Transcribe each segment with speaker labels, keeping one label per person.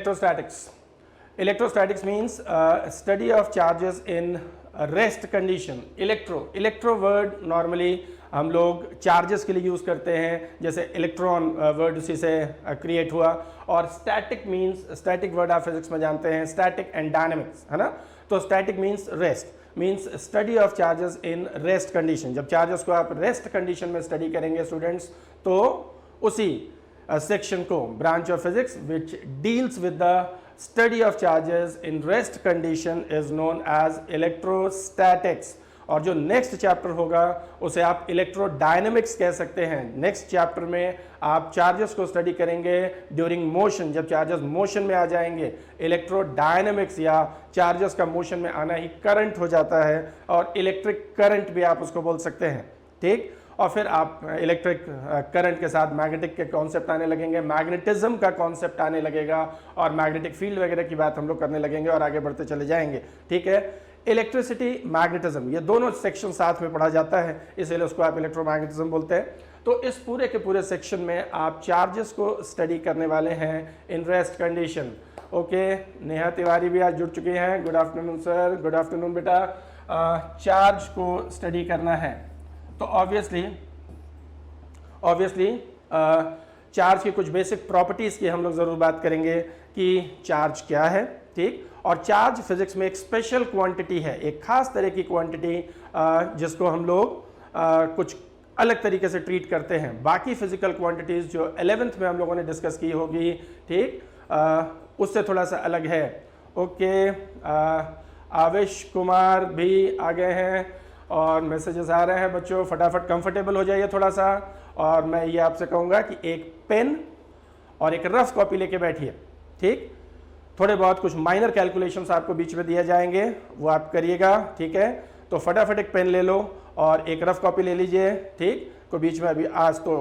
Speaker 1: Electrostatics. Electrostatics means study of charges in rest condition. Electro word normally हम लोग charges के लिए use करते हैं, जैसे इलेक्ट्रॉन वर्ड उसी से क्रिएट हुआ, और स्टैटिक मींस, स्टैटिक वर्ड आप फिजिक्स में जानते हैं, स्टैटिक एंड डायनेमिक्स, है ना। तो static means rest, means study of charges in rest condition. जब चार्जेस को आप रेस्ट कंडीशन में स्टडी करेंगे स्टूडेंट्स, तो उसी सेक्शन को, branch of physics which deals with the study of charges in rest condition is known as electrostatics. और जो नेक्स्ट चैप्टर होगा उसे आप इलेक्ट्रोडायनेमिक्स कह सकते हैं। नेक्स्ट चैप्टर में आप चार्जेस को स्टडी करेंगे ड्यूरिंग मोशन, जब चार्जेस मोशन में आ जाएंगे। इलेक्ट्रोडायनेमिक्स या चार्जेस का मोशन में आना ही करंट हो जाता है, और इलेक्ट्रिक करंट भी आप उसको बोल सकते हैं, ठीक। और फिर आप इलेक्ट्रिक करंट के साथ मैग्नेटिक के कॉन्सेप्ट आने लगेंगे, मैग्नेटिज्म का कॉन्सेप्ट आने लगेगा, और मैग्नेटिक फील्ड वगैरह की बात हम लोग करने लगेंगे और आगे बढ़ते चले जाएंगे, ठीक है। इलेक्ट्रिसिटी, मैग्नेटिज्म, ये दोनों सेक्शन साथ में पढ़ा जाता है, इसलिए उसको आप इलेक्ट्रोमैग्नेटिज्म बोलते हैं। तो इस पूरे के पूरे सेक्शन में आप चार्जेस को स्टडी करने वाले हैं इन rest condition. Okay, Neha Tiwari भी आज जुड़ चुकी हैं। Good afternoon sir, good afternoon बेटा। चार्ज को स्टडी करना है तो ऑब्वियसली चार्ज की कुछ बेसिक प्रॉपर्टीज की हम लोग जरूर बात करेंगे कि चार्ज क्या है, ठीक। और चार्ज फिजिक्स में एक स्पेशल क्वांटिटी है, एक खास तरह की क्वांटिटी, जिसको हम लोग कुछ अलग तरीके से ट्रीट करते हैं। बाकी फिजिकल क्वांटिटीज जो 11th में हम लोगों ने डिस्कस की होगी, ठीक, उससे थोड़ा सा अलग है। ओके, आवेश कुमार भी आ गए हैं और मैसेजेस आ रहे हैं। बच्चों फटाफट कंफर्टेबल हो जाइए थोड़ा सा, और मैं ये आपसे कहूँगा कि एक पेन और एक रफ कॉपी लेके बैठिए, ठीक। थोड़े बहुत कुछ माइनर कैलकुलेशंस आपको बीच में दिए जाएंगे, वो आप करिएगा, ठीक है। तो फटाफट एक पेन ले लो और एक रफ कॉपी ले लीजिए, ठीक। को बीच में अभी आज तो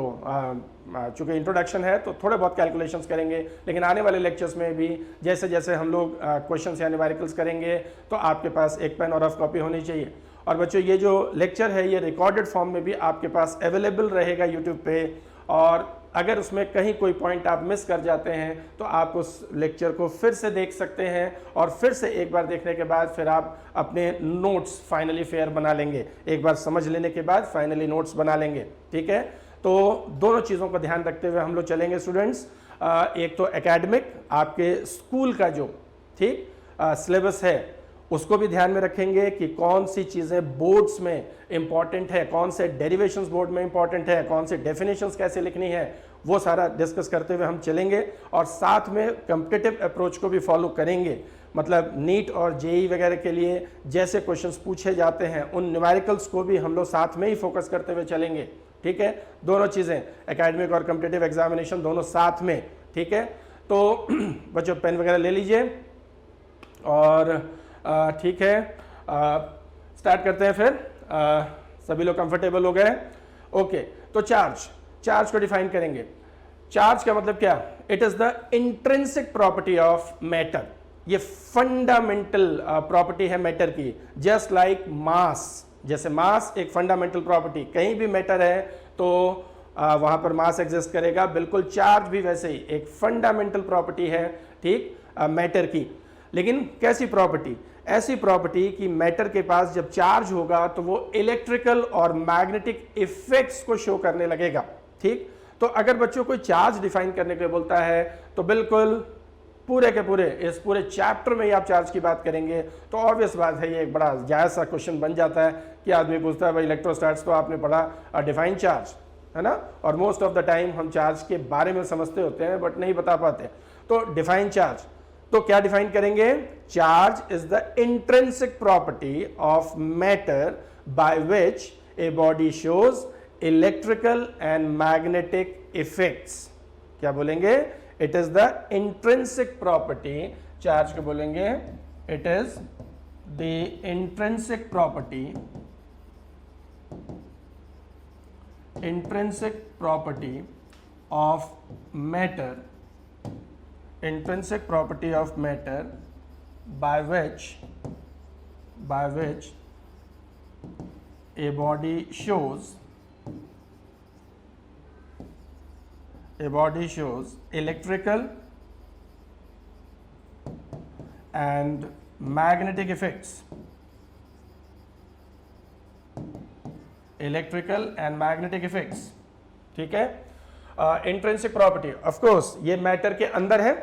Speaker 1: चूंकि इंट्रोडक्शन है तो थोड़े बहुत कैलकुलेशंस करेंगे, लेकिन आने वाले लेक्चर्स में भी जैसे जैसे हम लोग क्वेश्चंस या न्यूमेरिकल्स करेंगे तो आपके पास एक पेन और रफ कॉपी होनी चाहिए। और बच्चों ये जो लेक्चर है ये रिकॉर्डेड फॉर्म में भी आपके पास अवेलेबल रहेगा यूट्यूब पे, और अगर उसमें कहीं कोई पॉइंट आप मिस कर जाते हैं तो आप उस लेक्चर को फिर से देख सकते हैं, और फिर से एक बार देखने के बाद फिर आप अपने नोट्स फाइनली फेयर बना लेंगे। एक बार समझ लेने के बाद फाइनली नोट्स बना लेंगे, ठीक है। तो दोनों चीज़ों को ध्यान रखते हुए हम लोग चलेंगे स्टूडेंट्स। एक तो एकेडमिक आपके स्कूल का जो, ठीक, सिलेबस है उसको भी ध्यान में रखेंगे कि कौन सी चीज़ें बोर्ड्स में इंपॉर्टेंट है, कौन से डेरिवेशंस बोर्ड में इंपॉर्टेंट है, कौन से डेफिनेशंस कैसे लिखनी है, वो सारा डिस्कस करते हुए हम चलेंगे। और साथ में कॉम्पिटिटिव अप्रोच को भी फॉलो करेंगे, मतलब नीट और जेई वगैरह के लिए जैसे क्वेश्चंस पूछे जाते हैं उन न्यूमेरिकल्स को भी हम लोग साथ में ही फोकस करते हुए चलेंगे, ठीक है। दोनों चीज़ें, एकेडमिक और कॉम्पिटिटिव एग्जामिनेशन दोनों साथ में, ठीक है। तो बच्चों पेन वगैरह ले लीजिए और ठीक है, स्टार्ट करते हैं फिर। सभी लोग कंफर्टेबल हो गए? ओके, तो चार्ज को डिफाइन करेंगे। चार्ज का मतलब क्या? It is the intrinsic property of matter. ये फंडामेंटल प्रॉपर्टी है मैटर की, जस्ट लाइक मास। जैसे मास एक फंडामेंटल प्रॉपर्टी, कहीं भी मैटर है तो वहां पर मास एग्जिस्ट करेगा, बिल्कुल चार्ज भी वैसे ही एक फंडामेंटल प्रॉपर्टी है, ठीक, मैटर की। लेकिन कैसी प्रॉपर्टी? ऐसी प्रॉपर्टी कि मैटर के पास जब चार्ज होगा तो वो इलेक्ट्रिकल और मैग्नेटिक इफेक्ट्स को शो करने लगेगा, ठीक। तो अगर बच्चों को चार्ज डिफाइन करने के लिए बोलता है तो बिल्कुल पूरे के पूरे इस पूरे चैप्टर में ही आप चार्ज की बात करेंगे, तो ऑब्वियस बात है ये एक बड़ा जायज सा क्वेश्चन बन जाता है कि आदमी पूछता है भाई इलेक्ट्रोस्टैट्स तो आपने पढ़ा, डिफाइन चार्ज, है ना। और मोस्ट ऑफ द टाइम हम चार्ज के बारे में समझते होते हैं बट नहीं बता पाते। तो डिफाइन चार्ज, तो क्या डिफाइन करेंगे? Charge is the intrinsic property of matter by which a body shows electrical and magnetic effects. क्या बोलेंगे? It is the intrinsic property, charge को बोलेंगे it is the intrinsic property, intrinsic property of matter, intrinsic property of matter by which a body shows electrical and magnetic effects, electrical and magnetic effects, ठीक है। Intrinsic property, of course ये matter के अंदर है,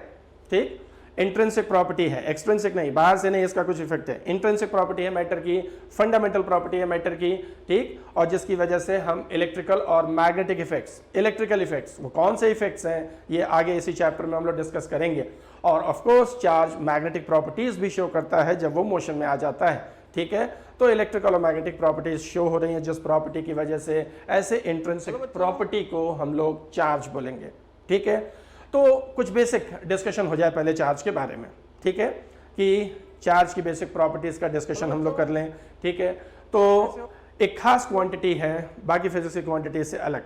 Speaker 1: ठीक, intrinsic property है, extrinsic नहीं, बाहर से नहीं इसका कुछ इफेक्ट है। इंट्रिंसिक प्रॉपर्टी है मैटर की, फंडामेंटल प्रॉपर्टी है मैटर की, ठीक, और जिसकी वजह से हम इलेक्ट्रिकल और मैग्नेटिक इफेक्ट्स, इलेक्ट्रिकल इफेक्ट्स वो कौन से इफेक्ट्स हैं ये आगे इसी चैप्टर में हम लोग डिस्कस करेंगे। और of course charge magnetic properties भी शो करता है जब वो मोशन में आ जाता है, ठीक है। तो इलेक्ट्रिकल और मैग्नेटिक प्रॉपर्टीज शो हो रही हैं जिस प्रॉपर्टी की वजह से, ऐसे इंट्रिंसिक प्रॉपर्टी को हम लोग चार्ज बोलेंगे, ठीक है। तो कुछ बेसिक डिस्कशन हो जाए पहले चार्ज के बारे में, ठीक है, कि चार्ज की बेसिक प्रॉपर्टीज का डिस्कशन हम लोग कर लें, ठीक है। तो एक खास क्वांटिटी है बाकी फिजिक्स की क्वांटिटी से अलग।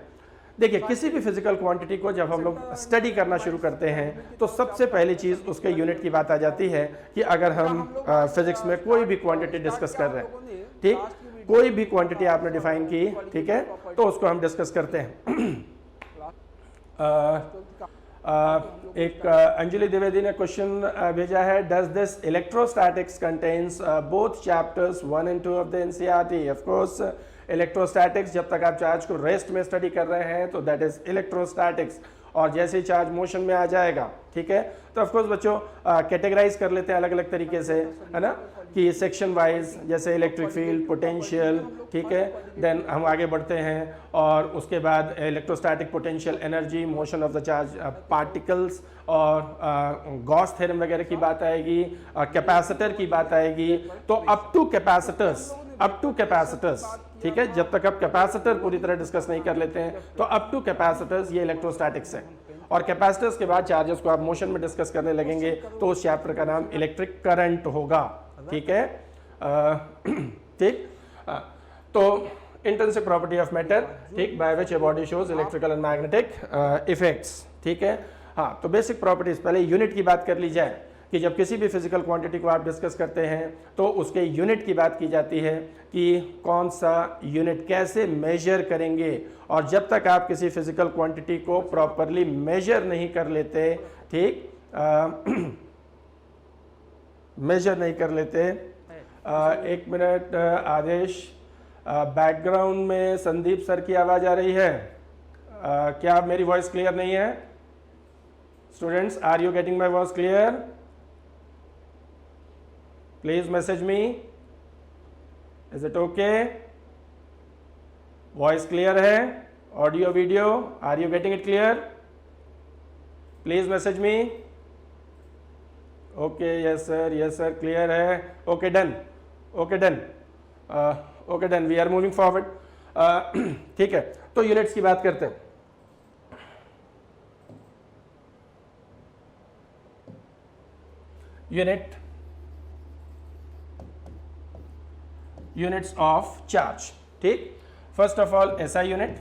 Speaker 1: देखिए किसी भी फिजिकल क्वांटिटी को जब हम लोग स्टडी करना शुरू करते हैं तो सबसे पहली चीज उसके यूनिट की बात आ जाती है कि अगर हम फिजिक्स में कोई भी क्वांटिटी डिस्कस कर रहे हैं, ठीक, कोई भी क्वांटिटी आपने डिफाइन की, ठीक है, तो उसको हम डिस्कस करते हैं। एक अंजलि द्विवेदी ने क्वेश्चन भेजा है, does this electrostatics contains both chapters 1 and 2 of the NCERT. Of course electrostatics, जब तक आप चार्ज को रेस्ट में स्टडी कर रहे हैं तो दैट इज इलेक्ट्रोस्टैटिक्स, और जैसे ही चार्ज मोशन में आ जाएगा, ठीक है, तो ऑफ कोर्स बच्चों कैटेगराइज कर लेते हैं अलग अलग तरीके से, है ना, कि सेक्शन वाइज, जैसे इलेक्ट्रिक फील्ड, पोटेंशियल, ठीक है, देन हम आगे बढ़ते हैं और उसके बाद electrostatic potential energy, motion of the charge particles, और गॉस थ्योरम वगैरह की बात आएगी, कैपेसिटर की बात आएगी। तो अप टू कैपेसिटर्स, ठीक है, जब तक आप कैपेसिटर पूरी तरह डिस्कस नहीं कर लेते हैं तो अप टू कैपेसिटर्स ये इलेक्ट्रोस्टैटिक्स है। और कैपेसिटर्स के बाद चार्जेस को आप मोशन में डिस्कस करने लगेंगे तो उस चैप्टर का नाम इलेक्ट्रिक करंट होगा, ठीक है, ठीक। तो इंट्रिंसिक प्रॉपर्टी ऑफ मैटर, ठीक, by which a body shows electrical and magnetic effects, ठीक है। हाँ, तो बेसिक प्रॉपर्टीज, पहले यूनिट की बात कर ली जाए कि जब किसी भी फिजिकल क्वांटिटी को आप डिस्कस करते हैं तो उसके यूनिट की बात की जाती है कि कौन सा यूनिट कैसे मेजर करेंगे। और जब तक आप किसी फिजिकल क्वांटिटी को प्रॉपरली मेजर नहीं कर लेते, ठीक, मेजर नहीं कर लेते, एक मिनट आदेश, बैकग्राउंड में संदीप सर की आवाज आ रही है, क्या मेरी वॉइस क्लियर नहीं है? Students, are you getting my voice clear? Please message me. Is it okay? Voice clear है? Audio, video, are you getting it clear? Please message me. Okay, yes sir, clear है. Okay, done. Okay, done. Okay, done. We are moving forward. ठीक है, तो units की बात करते हैं। Units of charge, ठीक। First of all SI unit,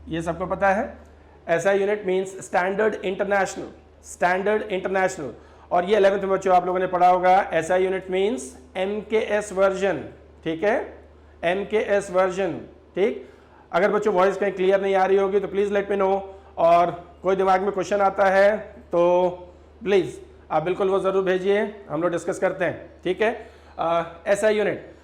Speaker 1: ये सबको पता है। SI unit means standard international, और ये 11th में बच्चों आप लोगों ने पढ़ा होगा। SI unit means MKS version, ठीक है, एमकेएस वर्जन, ठीक। अगर बच्चों वॉइस कहीं क्लियर नहीं आ रही होगी तो प्लीज लेट मी नो, और कोई दिमाग में क्वेश्चन आता है तो प्लीज आप बिल्कुल वो जरूर भेजिए, हम लोग डिस्कस करते हैं, ठीक है। एसआई यूनिट,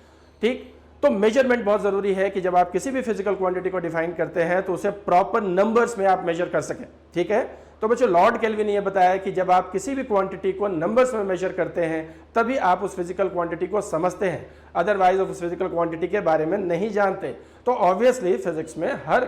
Speaker 1: ठीक। तो मेजरमेंट बहुत जरूरी है कि जब आप किसी भी फिजिकल क्वांटिटी को डिफाइन करते हैं तो उसे प्रॉपर नंबर्स में आप मेजर कर सकें, ठीक है। तो बच्चों लॉर्ड केल्विन ने यह बताया कि जब आप किसी भी क्वांटिटी को नंबर्स में मेजर करते हैं तभी आप उस फिजिकल क्वांटिटी को समझते हैं, अदरवाइज उस फिजिकल क्वांटिटी के बारे में नहीं जानते। तो ऑब्वियसली फिजिक्स में हर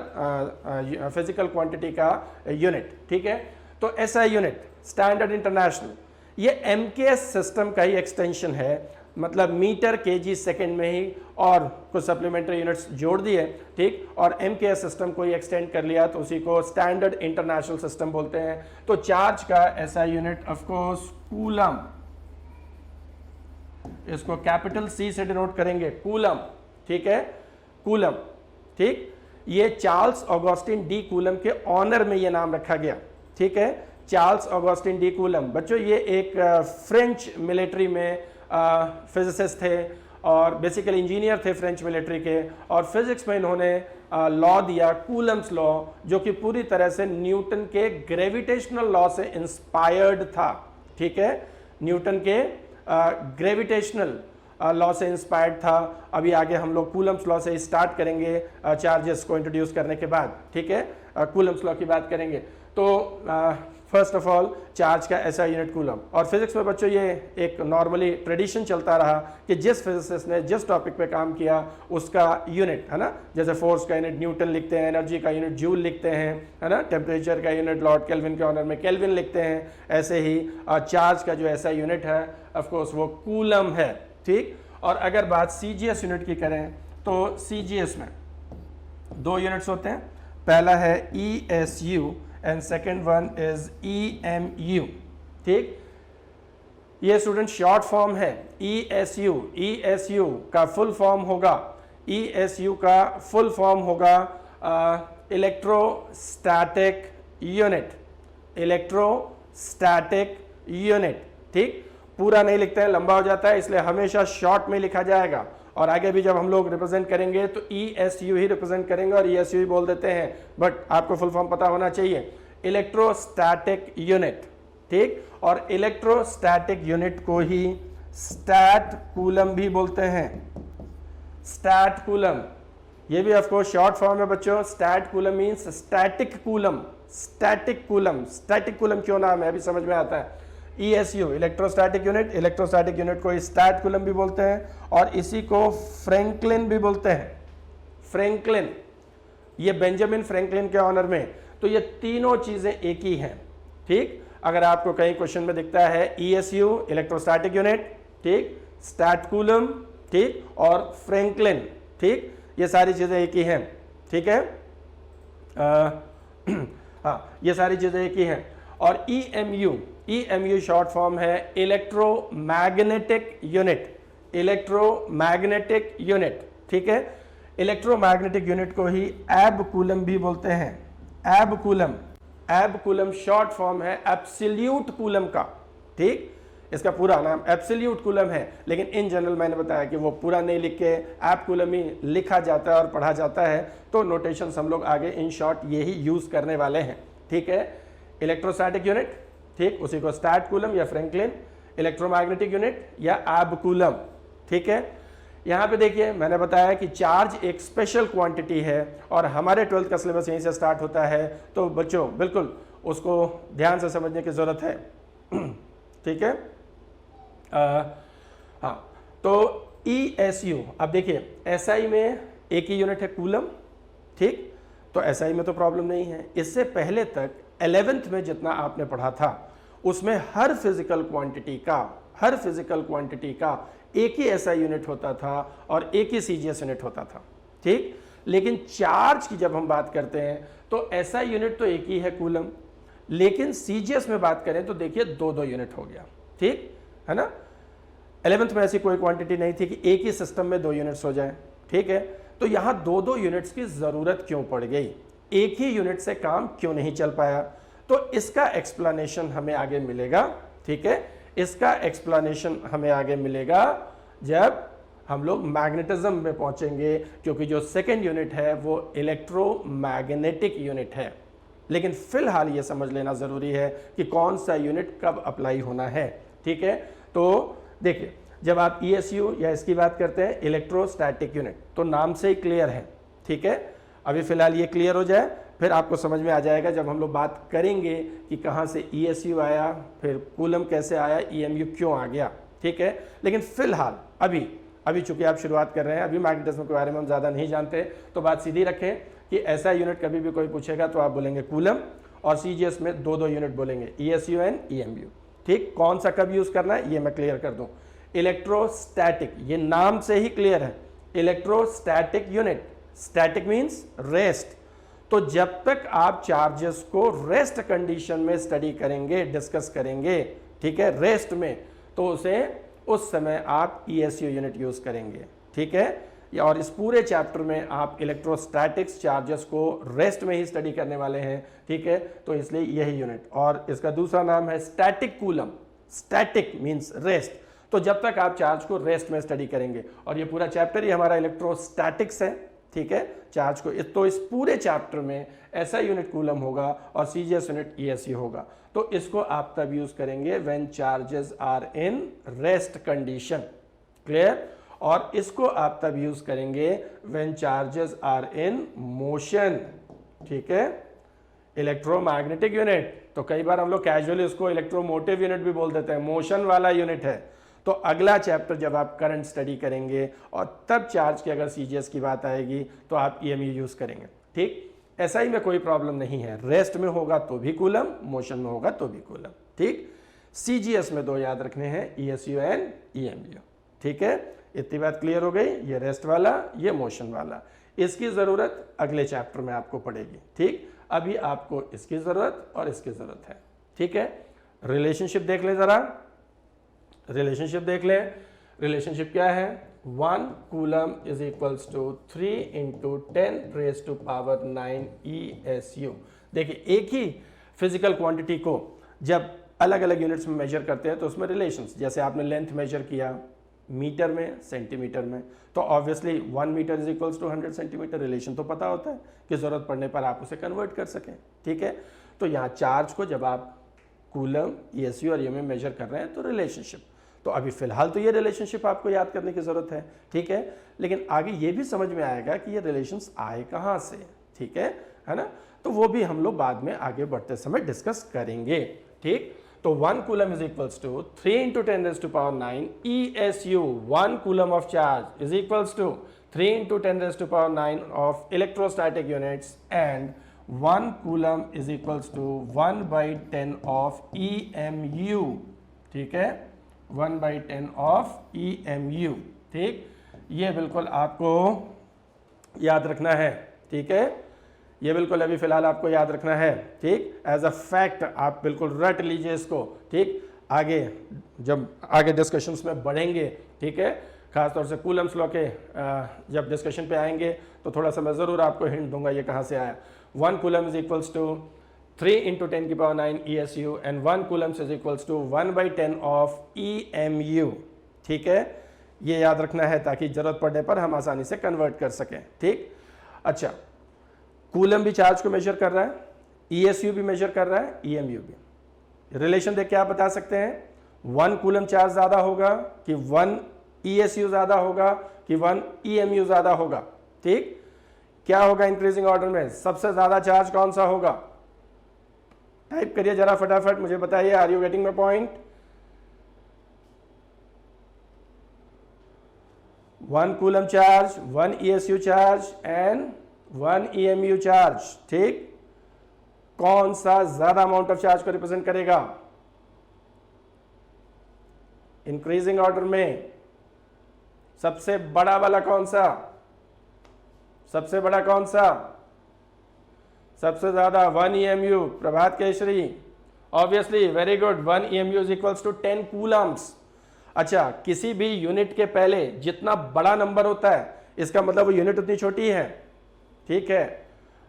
Speaker 1: फिजिकल क्वांटिटी का यूनिट, ठीक है। तो एसआई यूनिट, स्टैंडर्ड इंटरनेशनल, ये एमकेएस सिस्टम का ही एक्सटेंशन है, मतलब मीटर केजी सेकंड में ही और कुछ सप्लीमेंट्री यूनिट्स जोड़ दिए, ठीक, और एमकेएस सिस्टम को ही एक्सटेंड कर लिया तो उसी को स्टैंडर्ड इंटरनेशनल सिस्टम बोलते हैं। तो चार्ज का SI unit of course coulomb, इसको कैपिटल सी से डिनोट करेंगे, कूलम, ठीक है, कूलम, ठीक। ये चार्ल्स ऑगस्टिन डी कूलम के ऑनर में ये नाम रखा गया, ठीक है, चार्ल्स ऑगस्टिन डी कूलम। बच्चों ये एक फ्रेंच मिलिट्री में फिजिसिस्ट थे और बेसिकली इंजीनियर थे फ्रेंच मिलिट्री के, और फिजिक्स में इन्होंने लॉ दिया कूलम्स लॉ, जो कि पूरी तरह से न्यूटन के ग्रेविटेशनल लॉ से इंस्पायर्ड था। ठीक है, न्यूटन के ग्रेविटेशनल लॉ से इंस्पायर्ड था। अभी आगे हम लोग कूलम्स लॉ से स्टार्ट करेंगे चार्जेस को इंट्रोड्यूस करने के बाद। ठीक है, कूलम्स लॉ की बात करेंगे। तो फर्स्ट ऑफ ऑल चार्ज का ऐसा यूनिट कूलम। और फिजिक्स में बच्चों ये एक नॉर्मली ट्रेडिशन चलता रहा कि जिस फिजिसिस्ट ने जिस टॉपिक पे काम किया उसका यूनिट, है ना, जैसे फोर्स का यूनिट न्यूटन लिखते हैं, एनर्जी का यूनिट जूल लिखते हैं, है ना, टेम्परेचर का यूनिट लॉर्ड केल्विन के ऑनर में केल्विन लिखते हैं, ऐसे ही चार्ज का जो ऐसा यूनिट है ऑफकोर्स वो कूलम है। ठीक, और अगर बात सीजीएस यूनिट की करें तो सीजीएस में 2 यूनिट्स होते हैं, पहला है ESU and second one is EMU। ठीक, ये स्टूडेंट शॉर्ट फॉर्म है ESU। ESU का फुल फॉर्म होगा, ESU का फुल फॉर्म होगा इलेक्ट्रोस्टैटिक यूनिट, इलेक्ट्रोस्टैटिक यूनिट। ठीक, पूरा नहीं लिखते हैं, लंबा हो जाता है, इसलिए हमेशा शॉर्ट में लिखा जाएगा। और आगे भी जब हम लोग रिप्रेजेंट करेंगे तो ESU ही रिप्रेजेंट करेंगे और ESU ही बोल देते हैं, बट आपको फुल फॉर्म पता होना चाहिए, इलेक्ट्रोस्टैटिक यूनिट। ठीक, और इलेक्ट्रोस्टैटिक यूनिट को ही स्टैट कूलम भी बोलते हैं, स्टैट कूलम। ये भी ऑफकोर्स शॉर्ट फॉर्म है बच्चों, stat coulomb means static coulomb. Static coulomb, static coulomb क्यों नाम है अभी समझ में आता है। ESU electrostatic unit, electrostatic unit को स्टैट कूलम भी बोलते हैं और इसी को फ्रैंकलिन भी बोलते हैं। फ्रैंकलिन, ये बेंजामिन फ्रैंकलिन के ऑनर में। तो ये तीनों चीजें एक ही हैं। ठीक, अगर आपको कहीं क्वेश्चन में दिखता है ESU इलेक्ट्रोस्टैटिक यूनिट, ठीक, स्टैट कूलम, ठीक, और फ्रैंकलिन, ठीक, ये सारी चीजें एक ही हैं। ठीक है, हाँ, ये सारी चीजें एक ही हैं। और EMU शॉर्ट फॉर्म है इलेक्ट्रोमैग्नेटिक यूनिट, इलेक्ट्रोमैग्नेटिक यूनिट। ठीक है, इलेक्ट्रोमैग्नेटिक यूनिट को ही एब कूलम भी बोलते हैं, एब कूलम। एब कूलम शॉर्ट फॉर्म है एब्सोल्यूट कूलम का। ठीक, इसका पूरा नाम एब्सोल्यूट कूलम है, लेकिन इन जनरल मैंने बताया कि वो पूरा नहीं लिख के एब कूलम ही लिखा जाता है और पढ़ा जाता है। तो नोटेशंस हम लोग आगे इन शॉर्ट यही यूज करने वाले हैं। ठीक है, इलेक्ट्रोस्टैटिक यूनिट, ठीक, उसी को स्टैट कूलम या फ्रैंकलिन, इलेक्ट्रोमैग्नेटिक यूनिट या एब कूलम। ठीक है, यहाँ पे देखिए मैंने बताया कि चार्ज एक स्पेशल क्वांटिटी है और हमारे 12th का सिलेबस यहीं से स्टार्ट होता है, तो बच्चों बिल्कुल उसको ध्यान से समझने की जरूरत है। ठीक है, हाँ, तो ESU, अब देखिए SI में एक ही यूनिट है कूलम। ठीक, तो SI में तो प्रॉब्लम नहीं है। इससे पहले तक 11th में जितना आपने पढ़ा था उसमें हर फिजिकल क्वांटिटी का एक ही SI यूनिट होता था और एक ही CGS यूनिट होता था। ठीक, लेकिन चार्ज की जब हम बात करते हैं तो SI यूनिट तो एक ही है कूलम, लेकिन CGS में बात करें तो देखिए 2-2 यूनिट हो गया। ठीक है ना, 11th में ऐसी कोई क्वांटिटी नहीं थी कि एक ही सिस्टम में 2 यूनिट्स हो जाए। ठीक है, तो यहां 2-2 यूनिट्स की जरूरत क्यों पड़ गई, एक ही यूनिट से काम क्यों नहीं चल पाया, तो इसका एक्सप्लेनेशन हमें आगे मिलेगा। ठीक है, इसका एक्सप्लेनेशन हमें आगे मिलेगा जब हम लोग मैग्नेटिज्म में पहुंचेंगे, क्योंकि जो सेकेंड यूनिट है वो इलेक्ट्रोमैग्नेटिक यूनिट है। लेकिन फिलहाल ये समझ लेना जरूरी है कि कौन सा यूनिट कब अप्लाई होना है। ठीक है, तो देखिए जब आप ESU या इसकी बात करते हैं इलेक्ट्रोस्टैटिक यूनिट, तो नाम से ही क्लियर है। ठीक है, अभी फिलहाल ये क्लियर हो जाए, फिर आपको समझ में आ जाएगा जब हम लोग बात करेंगे कि कहाँ से ESU आया, फिर कूलम कैसे आया, EMU क्यों आ गया। ठीक है, लेकिन फिलहाल अभी चूंकि आप शुरुआत कर रहे हैं, अभी मैग्नेटिज्म के बारे में हम ज़्यादा नहीं जानते, तो बात सीधी रखें कि ऐसा यूनिट कभी भी कोई पूछेगा तो आप बोलेंगे कूलम, और CGS में 2-2 यूनिट बोलेंगे, ESU एंड EMU। ठीक, कौन सा कब यूज़ करना है ये मैं क्लियर कर दूँ। इलेक्ट्रोस्टैटिक, ये नाम से ही क्लियर है, electrostatic unit, static means rest. तो जब तक आप चार्जेस को रेस्ट कंडीशन में स्टडी करेंगे, डिस्कस करेंगे, ठीक है, रेस्ट में, तो उस समय आप ESU यूनिट यूज करेंगे। ठीक है, और इस पूरे चैप्टर में आप इलेक्ट्रोस्टैटिक्स चार्जेस को रेस्ट में ही स्टडी करने वाले हैं। ठीक है, तो इसलिए यही यूनिट, और इसका दूसरा नाम है static coulomb. Static means rest, तो जब तक आप चार्ज को रेस्ट में स्टडी करेंगे, और ये पूरा चैप्टर ही हमारा इलेक्ट्रोस्टैटिक्स है, ठीक है, चार्ज को, तो इस पूरे चैप्टर में SI यूनिट कूलम होगा और CGS यूनिट ESU होगा। तो इसको आप तब यूज करेंगे when charges are in rest condition, clear. और इसको आप तब यूज करेंगे when charges are in motion, ठीक है। इलेक्ट्रोमैग्नेटिक यूनिट, तो कई बार हम लोग कैजुअली उसको इलेक्ट्रोमोटिव यूनिट भी बोल देते हैं, मोशन वाला यूनिट है। तो अगला चैप्टर जब आप करंट स्टडी करेंगे और तब चार्ज की अगर CGS की बात आएगी तो आप EMU यूज करेंगे, ठीक। SI में कोई प्रॉब्लम नहीं है, रेस्ट में होगा तो भी कूलम, मोशन में होगा तो भी कूलम, ठीक। CGS में दो याद रखने हैं, ESU एंड EMU, ठीक है। इतनी बात क्लियर हो गई, ये रेस्ट वाला, ये मोशन वाला। इसकी जरूरत अगले चैप्टर में आपको पड़ेगी, ठीक। अभी आपको इसकी जरूरत और इसकी जरूरत है, ठीक है। रिलेशनशिप देख ले जरा, रिलेशनशिप देख ले। रिलेशनशिप क्या है? 1 coulomb is equals to 3 into 10⁻⁹ ESU। देखिए, एक ही फिजिकल क्वांटिटी को जब अलग अलग यूनिट्स में मेजर करते हैं तो उसमें रिलेशंस, जैसे आपने लेंथ मेजर किया मीटर में, सेंटीमीटर में, तो obviously 1 metre is equals to 100 centimetre. Relation तो पता होता है कि जरूरत पड़ने पर आप उसे कन्वर्ट कर सकें, ठीक है। तो यहाँ चार्ज को जब आप कूलम, ESU और ये में मेजर कर रहे हैं तो रिलेशनशिप, तो अभी फिलहाल तो ये रिलेशनशिप आपको याद करने की जरूरत है, ठीक है। लेकिन आगे ये भी समझ में आएगा कि ये रिलेशंस आए कहाँ से, ठीक है ना। तो वो भी हम लोग बाद में आगे बढ़ते समय डिस्कस करेंगे, ठीक। तो 1 coulomb is equals to 3 into 10⁹ ESU। 1 coulomb of charge is equals to 3 into 10⁹ of electrostatic units and 1 coulomb is equals to 1/10 of EMU, ठीक है, 1/10 ऑफ EMU, ठीक। ये बिल्कुल आपको याद रखना है, ठीक है। ये बिल्कुल अभी फिलहाल आपको याद रखना है, ठीक। एज अ फैक्ट आप बिल्कुल रट लीजिए इसको, ठीक। आगे जब आगे डिस्कशंस में बढ़ेंगे, ठीक है, खासतौर से कूलम्स लॉ के जब डिस्कशन पे आएंगे तो थोड़ा सा मैं ज़रूर आपको हिंट दूंगा ये कहाँ से आया। 1 coulomb is equals to 3 into 10⁹ ESU and 1 coulomb is equals to 1/10 of EMU, ठीक है। ये याद रखना है ताकि जरूरत पड़ने पर हम आसानी से कन्वर्ट कर सकें, ठीक। अच्छा, कूलम भी चार्ज को मेजर कर रहा है, ESU भी मेजर कर रहा है, EMU भी। रिलेशन देख के आप बता सकते हैं 1 कूलम चार्ज ज्यादा होगा कि 1 ESU ज्यादा होगा कि 1 EMU ज्यादा होगा, ठीक। क्या होगा इंक्रीजिंग ऑर्डर में? सबसे ज्यादा चार्ज कौन सा होगा? टाइप करिए जरा फटाफट, मुझे बताइए। Are you getting my point? 1 coulomb charge, 1 ESU charge and 1 EMU charge, ठीक। कौन सा ज्यादा अमाउंट ऑफ चार्ज को रिप्रेजेंट करेगा इंक्रीजिंग ऑर्डर में? सबसे बड़ा वाला कौन सा? सबसे बड़ा कौन सा? सबसे ज्यादा 1 EMU। Prabhat Keshari, obviously, very good. 1 EMU is equals to 10 coulombs. अच्छा, किसी भी यूनिट के पहले जितना बड़ा नंबर होता है इसका मतलब वो यूनिट उतनी छोटी है, ठीक है।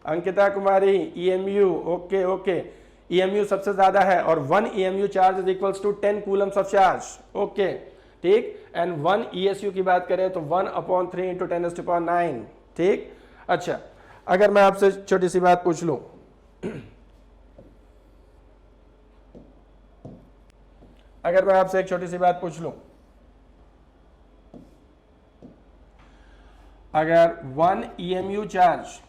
Speaker 1: Ankita Kumari, EMU, okay okay, EMU सबसे ज्यादा है और 1 EMU charge is equals to 10 coulombs of charge, okay, ठीक। एंड 1 ESU की बात करें तो 1/3 इंटू 10⁹, ठीक। अच्छा, अगर मैं आपसे छोटी सी बात पूछ लूं, अगर मैं आपसे एक छोटी सी बात पूछ लूं, अगर 1 EMU चार्ज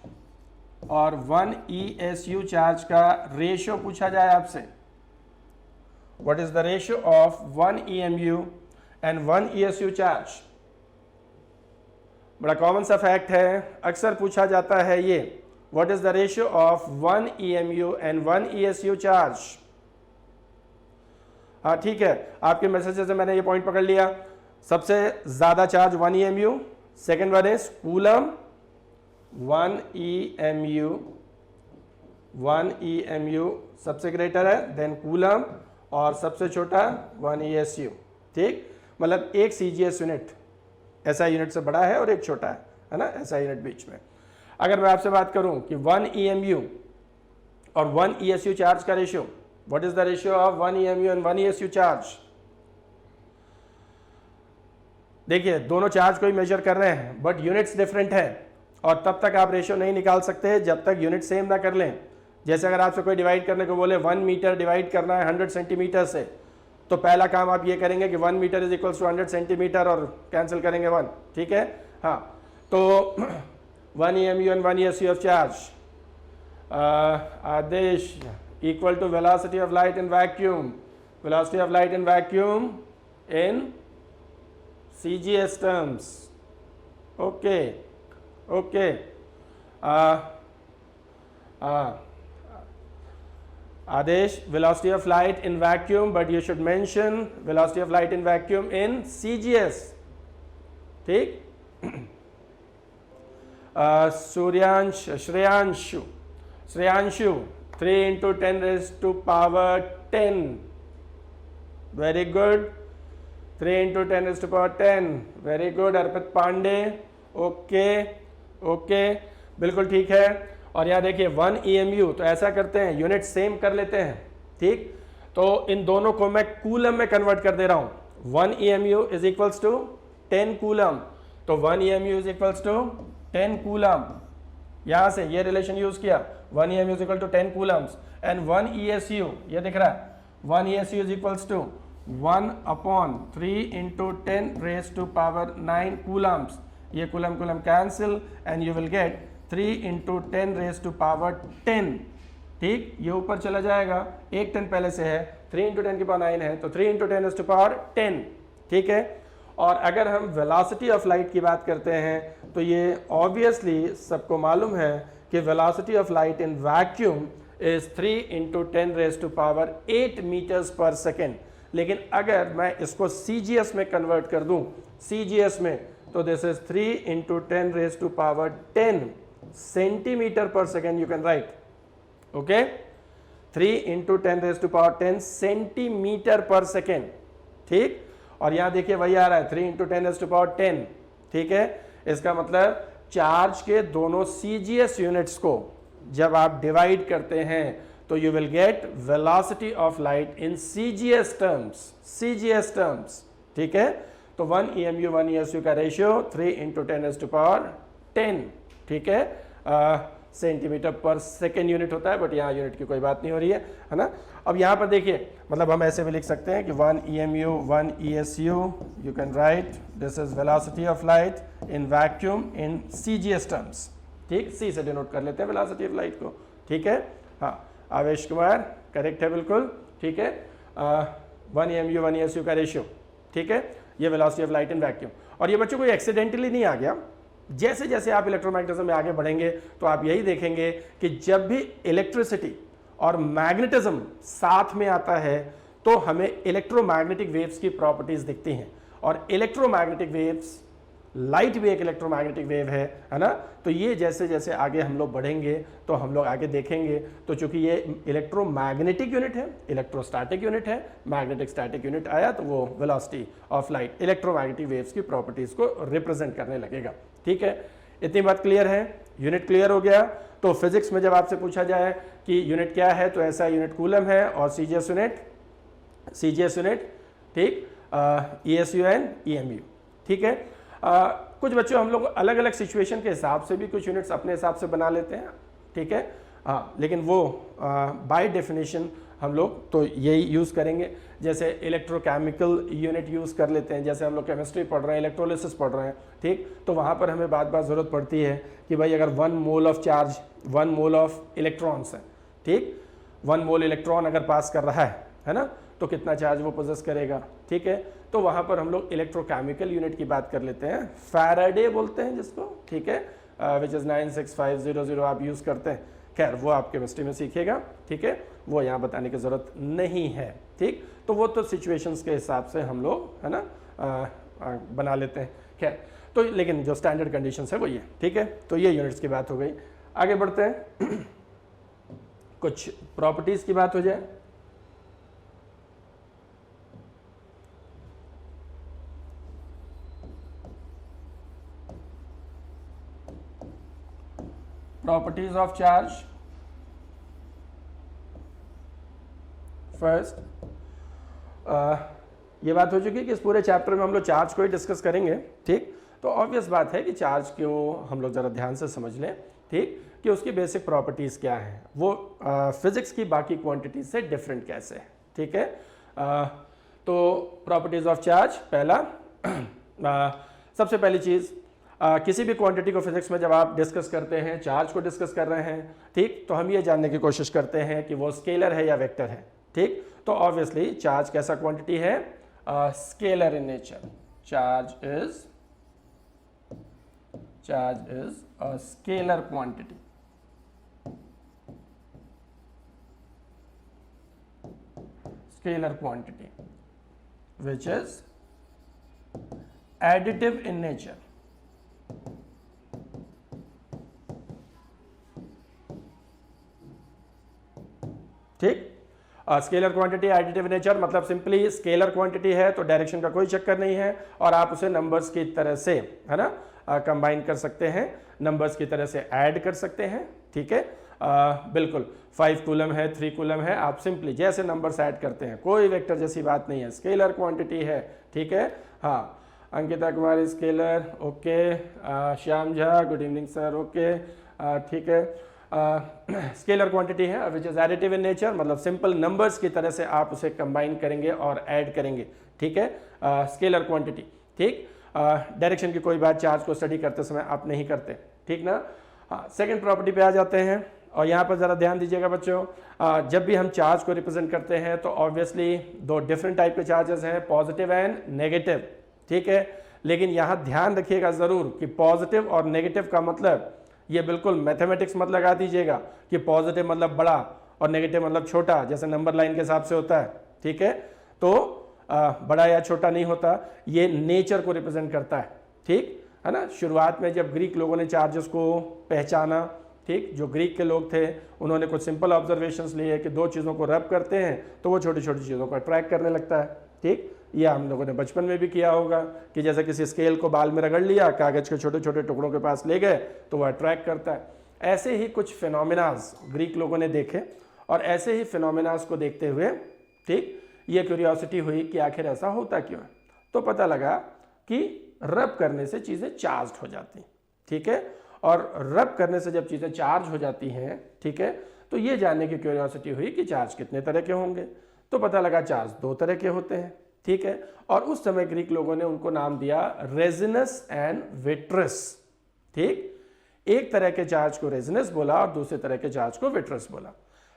Speaker 1: और 1 ESU चार्ज का रेशियो पूछा जाए आपसे, what is the ratio of 1 EMU and 1 ESU charge? बड़ा कॉमन सा फैक्ट है, अक्सर पूछा जाता है ये, what is the ratio of 1 EMU and 1 ESU charge? हाँ, ठीक है, आपके मैसेज से मैंने ये पॉइंट पकड़ लिया। सबसे ज्यादा charge 1 EMU, second one is coulomb 1 EMU सबसे ग्रेटर है, देन कूलम, और सबसे छोटा 1 ESU, ठीक। मतलब एक CGS यूनिट SI यूनिट से बड़ा है और एक छोटा है ना, SI यूनिट बीच में। अगर मैं आपसे बात करूं कि 1 EMU और 1 ESU चार्ज का ratio, what is the ratio of 1 EMU and 1 ESU charge? देखिए दोनों चार्ज को ही मेजर कर रहे हैं बट यूनिट्स डिफरेंट है, और तब तक आप रेशियो नहीं निकाल सकते जब तक यूनिट सेम ना कर लें। जैसे अगर आपसे कोई डिवाइड करने को बोले 1 मीटर डिवाइड करना है 100 सेंटीमीटर से, तो पहला काम आप ये करेंगे कि 1 metre is equals to 100 centimetre और कैंसिल करेंगे 1, ठीक है। हाँ, तो 1 EMU and 1 ESU of charge, आदेश equal to velocity of light in vacuum, velocity of light in vacuum in CGS terms, okay, okay. Adesh, velocity of light in vacuum, but you should mention velocity of light in vacuum in CGS, ठीक। Shreyanshu, 3 into 10 raised to power 10, very good, 3 into 10 raised to power 10, very good। Arpit Pandey, okay okay, बिल्कुल ठीक है। और यहाँ देखिए 1 EMU, तो ऐसा करते हैं यूनिट सेम कर लेते हैं, ठीक। तो इन दोनों को मैं कूलम में कन्वर्ट कर दे रहा हूँ। 1 EMU is equals to 10 coulomb, तो 1 EMU is equals to 10 coulomb, यहाँ से ये रिलेशन यूज किया, 1 EMU is equal to 10 coulombs, and 1 ESU ये दिख रहा है, 1 ESU is equals to 1/3 into 10 raised to power 9 coulombs, ये coulomb coulomb cancel and you will get 3 into 10 raised to power 10, ठीक। ये ऊपर चला जाएगा, एक 10 पहले से है, 3 into 10 की पावर 9 है, तो 3 into 10 raised to power 10, ठीक है। और अगर हम वेलोसिटी ऑफ लाइट की बात करते हैं तो ये ऑब्वियसली सबको मालूम है कि velocity of light in vacuum is 3 into 10 raised to power 8 meters per second। लेकिन अगर मैं इसको CGS में कन्वर्ट कर दूं, CGS में, तो this is 3 into 10 raised to power 10 centimetre per second, you can write, okay, 3 into 10 raised to power 10 centimetre per second, ठीक। और यहां देखिए वही आ रहा है 3 into 10 raised to power 10, ठीक है। इसका मतलब चार्ज के दोनों CGS यूनिट्स को जब आप डिवाइड करते हैं तो you will gate velocity of light in CGS terms, CGS terms, ठीक है। तो 1 EMU 1 ESU का ratio 3 into 10 raised to power 10, ठीक है, सेंटीमीटर पर सेकेंड यूनिट होता है, बट यहाँ यूनिट की कोई बात नहीं हो रही है ना। अब यहाँ पर देखिए, मतलब हम ऐसे भी लिख सकते हैं कि 1 EMU 1 ESU, you can right this is velocity of light in vacuum in CGS terms, ठीक। C से डिनोट कर लेते हैं वेलोसिटी ऑफ लाइट को, ठीक है। हाँ, आवेश कुमार करेक्ट है, बिल्कुल ठीक है। 1 EMU 1 ESU का रेशियो, ठीक है, ये velocity of light in vacuum. और ये बच्चों को एक्सीडेंटली नहीं आ गया, जैसे जैसे आप इलेक्ट्रोमैग्नेटिज्म में आगे बढ़ेंगे तो आप यही देखेंगे कि जब भी इलेक्ट्रिसिटी और मैग्नेटिज्म साथ में आता है तो हमें इलेक्ट्रोमैग्नेटिक वेव्स की प्रॉपर्टीज दिखती हैं। और इलेक्ट्रोमैग्नेटिक वेव्स, लाइट भी एक इलेक्ट्रोमैग्नेटिक वेव है ना। तो ये जैसे जैसे आगे हम लोग बढ़ेंगे तो हम लोग आगे देखेंगे, तो चूंकि ये इलेक्ट्रोमैग्नेटिक यूनिट है, इलेक्ट्रोस्टैटिक यूनिट है, मैग्नेटिक स्टैटिक यूनिट आया तो वो velocity of light electromagnetic waves की प्रॉपर्टीज को रिप्रेजेंट करने लगेगा, ठीक है। इतनी बात क्लियर है, यूनिट क्लियर हो गया। तो फिजिक्स में जब आपसे पूछा जाए कि यूनिट क्या है, तो ऐसा यूनिट कूलम है, और CGS यूनिट, ठीक, ESU एंड EMU, ठीक है। कुछ बच्चों हम लोग अलग अलग सिचुएशन के हिसाब से भी कुछ यूनिट्स अपने हिसाब से बना लेते हैं, ठीक है। हाँ, लेकिन वो बाय डेफिनेशन हम लोग तो यही यूज़ करेंगे। जैसे इलेक्ट्रोकेमिकल यूनिट यूज़ कर लेते हैं, जैसे हम लोग केमिस्ट्री पढ़ रहे हैं, इलेक्ट्रोलिसिस पढ़ रहे हैं, ठीक। तो वहाँ पर हमें बात ज़रूरत पड़ती है कि भाई अगर 1 mole of charge 1 mole of electrons है, ठीक, 1 मोल इलेक्ट्रॉन अगर पास कर रहा है ना, तो कितना चार्ज वो पोजेस करेगा, ठीक है। तो वहाँ पर हम लोग इलेक्ट्रोकेमिकल यूनिट की बात कर लेते हैं, फैराडे बोलते हैं जिसको, ठीक है, विच इज़ 96500 आप यूज़ करते हैं। खैर वो आप केमिस्ट्री में सीखेगा, ठीक है, वो यहाँ बताने की ज़रूरत नहीं है, ठीक। तो वो तो सिचुएशंस के हिसाब से हम लोग है ना बना लेते हैं। खैर तो लेकिन जो स्टैंडर्ड कंडीशंस है वो ये, ठीक है। तो ये यूनिट्स की बात हो गई, आगे बढ़ते हैं कुछ प्रॉपर्टीज़ की बात हो जाए। Properties of charge. First, ये बात हो चुकी है कि इस पूरे चैप्टर में हम लोग चार्ज को ही डिस्कस करेंगे, ठीक। तो ऑब्वियस बात है कि चार्ज को हम लोग ज़रा ध्यान से समझ लें, ठीक, कि उसकी बेसिक प्रॉपर्टीज़ क्या हैं, वो फिजिक्स की बाकी क्वांटिटीज से डिफरेंट कैसे है, ठीक है। तो प्रॉपर्टीज़ ऑफ चार्ज, पहला सबसे पहली चीज़, किसी भी क्वांटिटी को फिजिक्स में जब आप डिस्कस करते हैं, चार्ज को डिस्कस कर रहे हैं, ठीक, तो हम ये जानने की कोशिश करते हैं कि वो स्केलर है या वेक्टर है, ठीक। तो ऑब्वियसली चार्ज कैसा क्वांटिटी है, scalar in nature. Charge is a scalar quantity, which is additive in nature, ठीक। स्केलर क्वांटिटी एडिटिव नेचर मतलब सिंपली स्केलर क्वांटिटी है तो डायरेक्शन का कोई चक्कर नहीं है और आप उसे नंबर्स की तरह से, है ना, कंबाइन कर सकते हैं, नंबर्स की तरह से ऐड कर सकते हैं, ठीक है। बिल्कुल 5 कूलम है, 3 कूलम है, आप सिंपली जैसे नंबर्स ऐड करते हैं, कोई वेक्टर जैसी बात नहीं है, स्केलर क्वांटिटी है, ठीक है। हाँ, Ankita Kumari scalar, okay. Shyam Jha, good evening sir, okay, ठीक है। स्केलर क्वांटिटी है which is additive in nature, मतलब सिंपल नंबर्स की तरह से आप उसे कंबाइन करेंगे और ऐड करेंगे, ठीक है। स्केलर क्वांटिटी, ठीक। डायरेक्शन की कोई बात चार्ज को स्टडी करते समय आप नहीं करते, ठीक ना। हाँ, सेकेंड प्रॉपर्टी पे आ जाते हैं और यहाँ पर ज़रा ध्यान दीजिएगा बच्चों, जब भी हम चार्ज को रिप्रेजेंट करते हैं तो ऑब्वियसली दो डिफरेंट टाइप के चार्जेस हैं, पॉजिटिव एंड नेगेटिव, ठीक है। लेकिन यहाँ ध्यान रखिएगा ज़रूर कि पॉजिटिव और नेगेटिव का मतलब ये बिल्कुल मैथमेटिक्स मत लगा दीजिएगा कि पॉजिटिव मतलब बड़ा और नेगेटिव मतलब छोटा, जैसे नंबर लाइन के हिसाब से होता है, ठीक है। तो बड़ा या छोटा नहीं होता, ये नेचर को रिप्रेजेंट करता है, ठीक है ना। शुरुआत में जब ग्रीक लोगों ने चार्जेस को पहचाना, ठीक, जो ग्रीक के लोग थे उन्होंने कुछ सिंपल ऑब्जर्वेशंस लिए कि दो चीज़ों को रब करते हैं तो वो छोटी छोटी चीज़ों को अट्रैक्ट करने लगता है, ठीक। ये हम लोगों ने बचपन में भी किया होगा कि जैसे किसी स्केल को बाल में रगड़ लिया, कागज़ के छोटे छोटे टुकड़ों के पास ले गए तो वो अट्रैक्ट करता है। ऐसे ही कुछ फिनोमिनाज ग्रीक लोगों ने देखे और ऐसे ही फिनोमिनाज को देखते हुए, ठीक, ये क्यूरियोसिटी हुई कि आखिर ऐसा होता क्यों है। तो पता लगा कि रब करने से चीज़ें चार्ज हो जाती, ठीक है। और रब करने से जब चीज़ें चार्ज हो जाती हैं, ठीक है, तो ये जानने की क्यूरियोसिटी हुई कि चार्ज कितने तरह के होंगे। तो पता लगा चार्ज 2 तरह के होते हैं, ठीक है। और उस समय ग्रीक लोगों ने उनको नाम दिया रेजिनस एंड विट्रस, ठीक। एक तरह के चार्ज को रेजिनस बोला और दूसरे तरह के चार्ज को विट्रस बोला।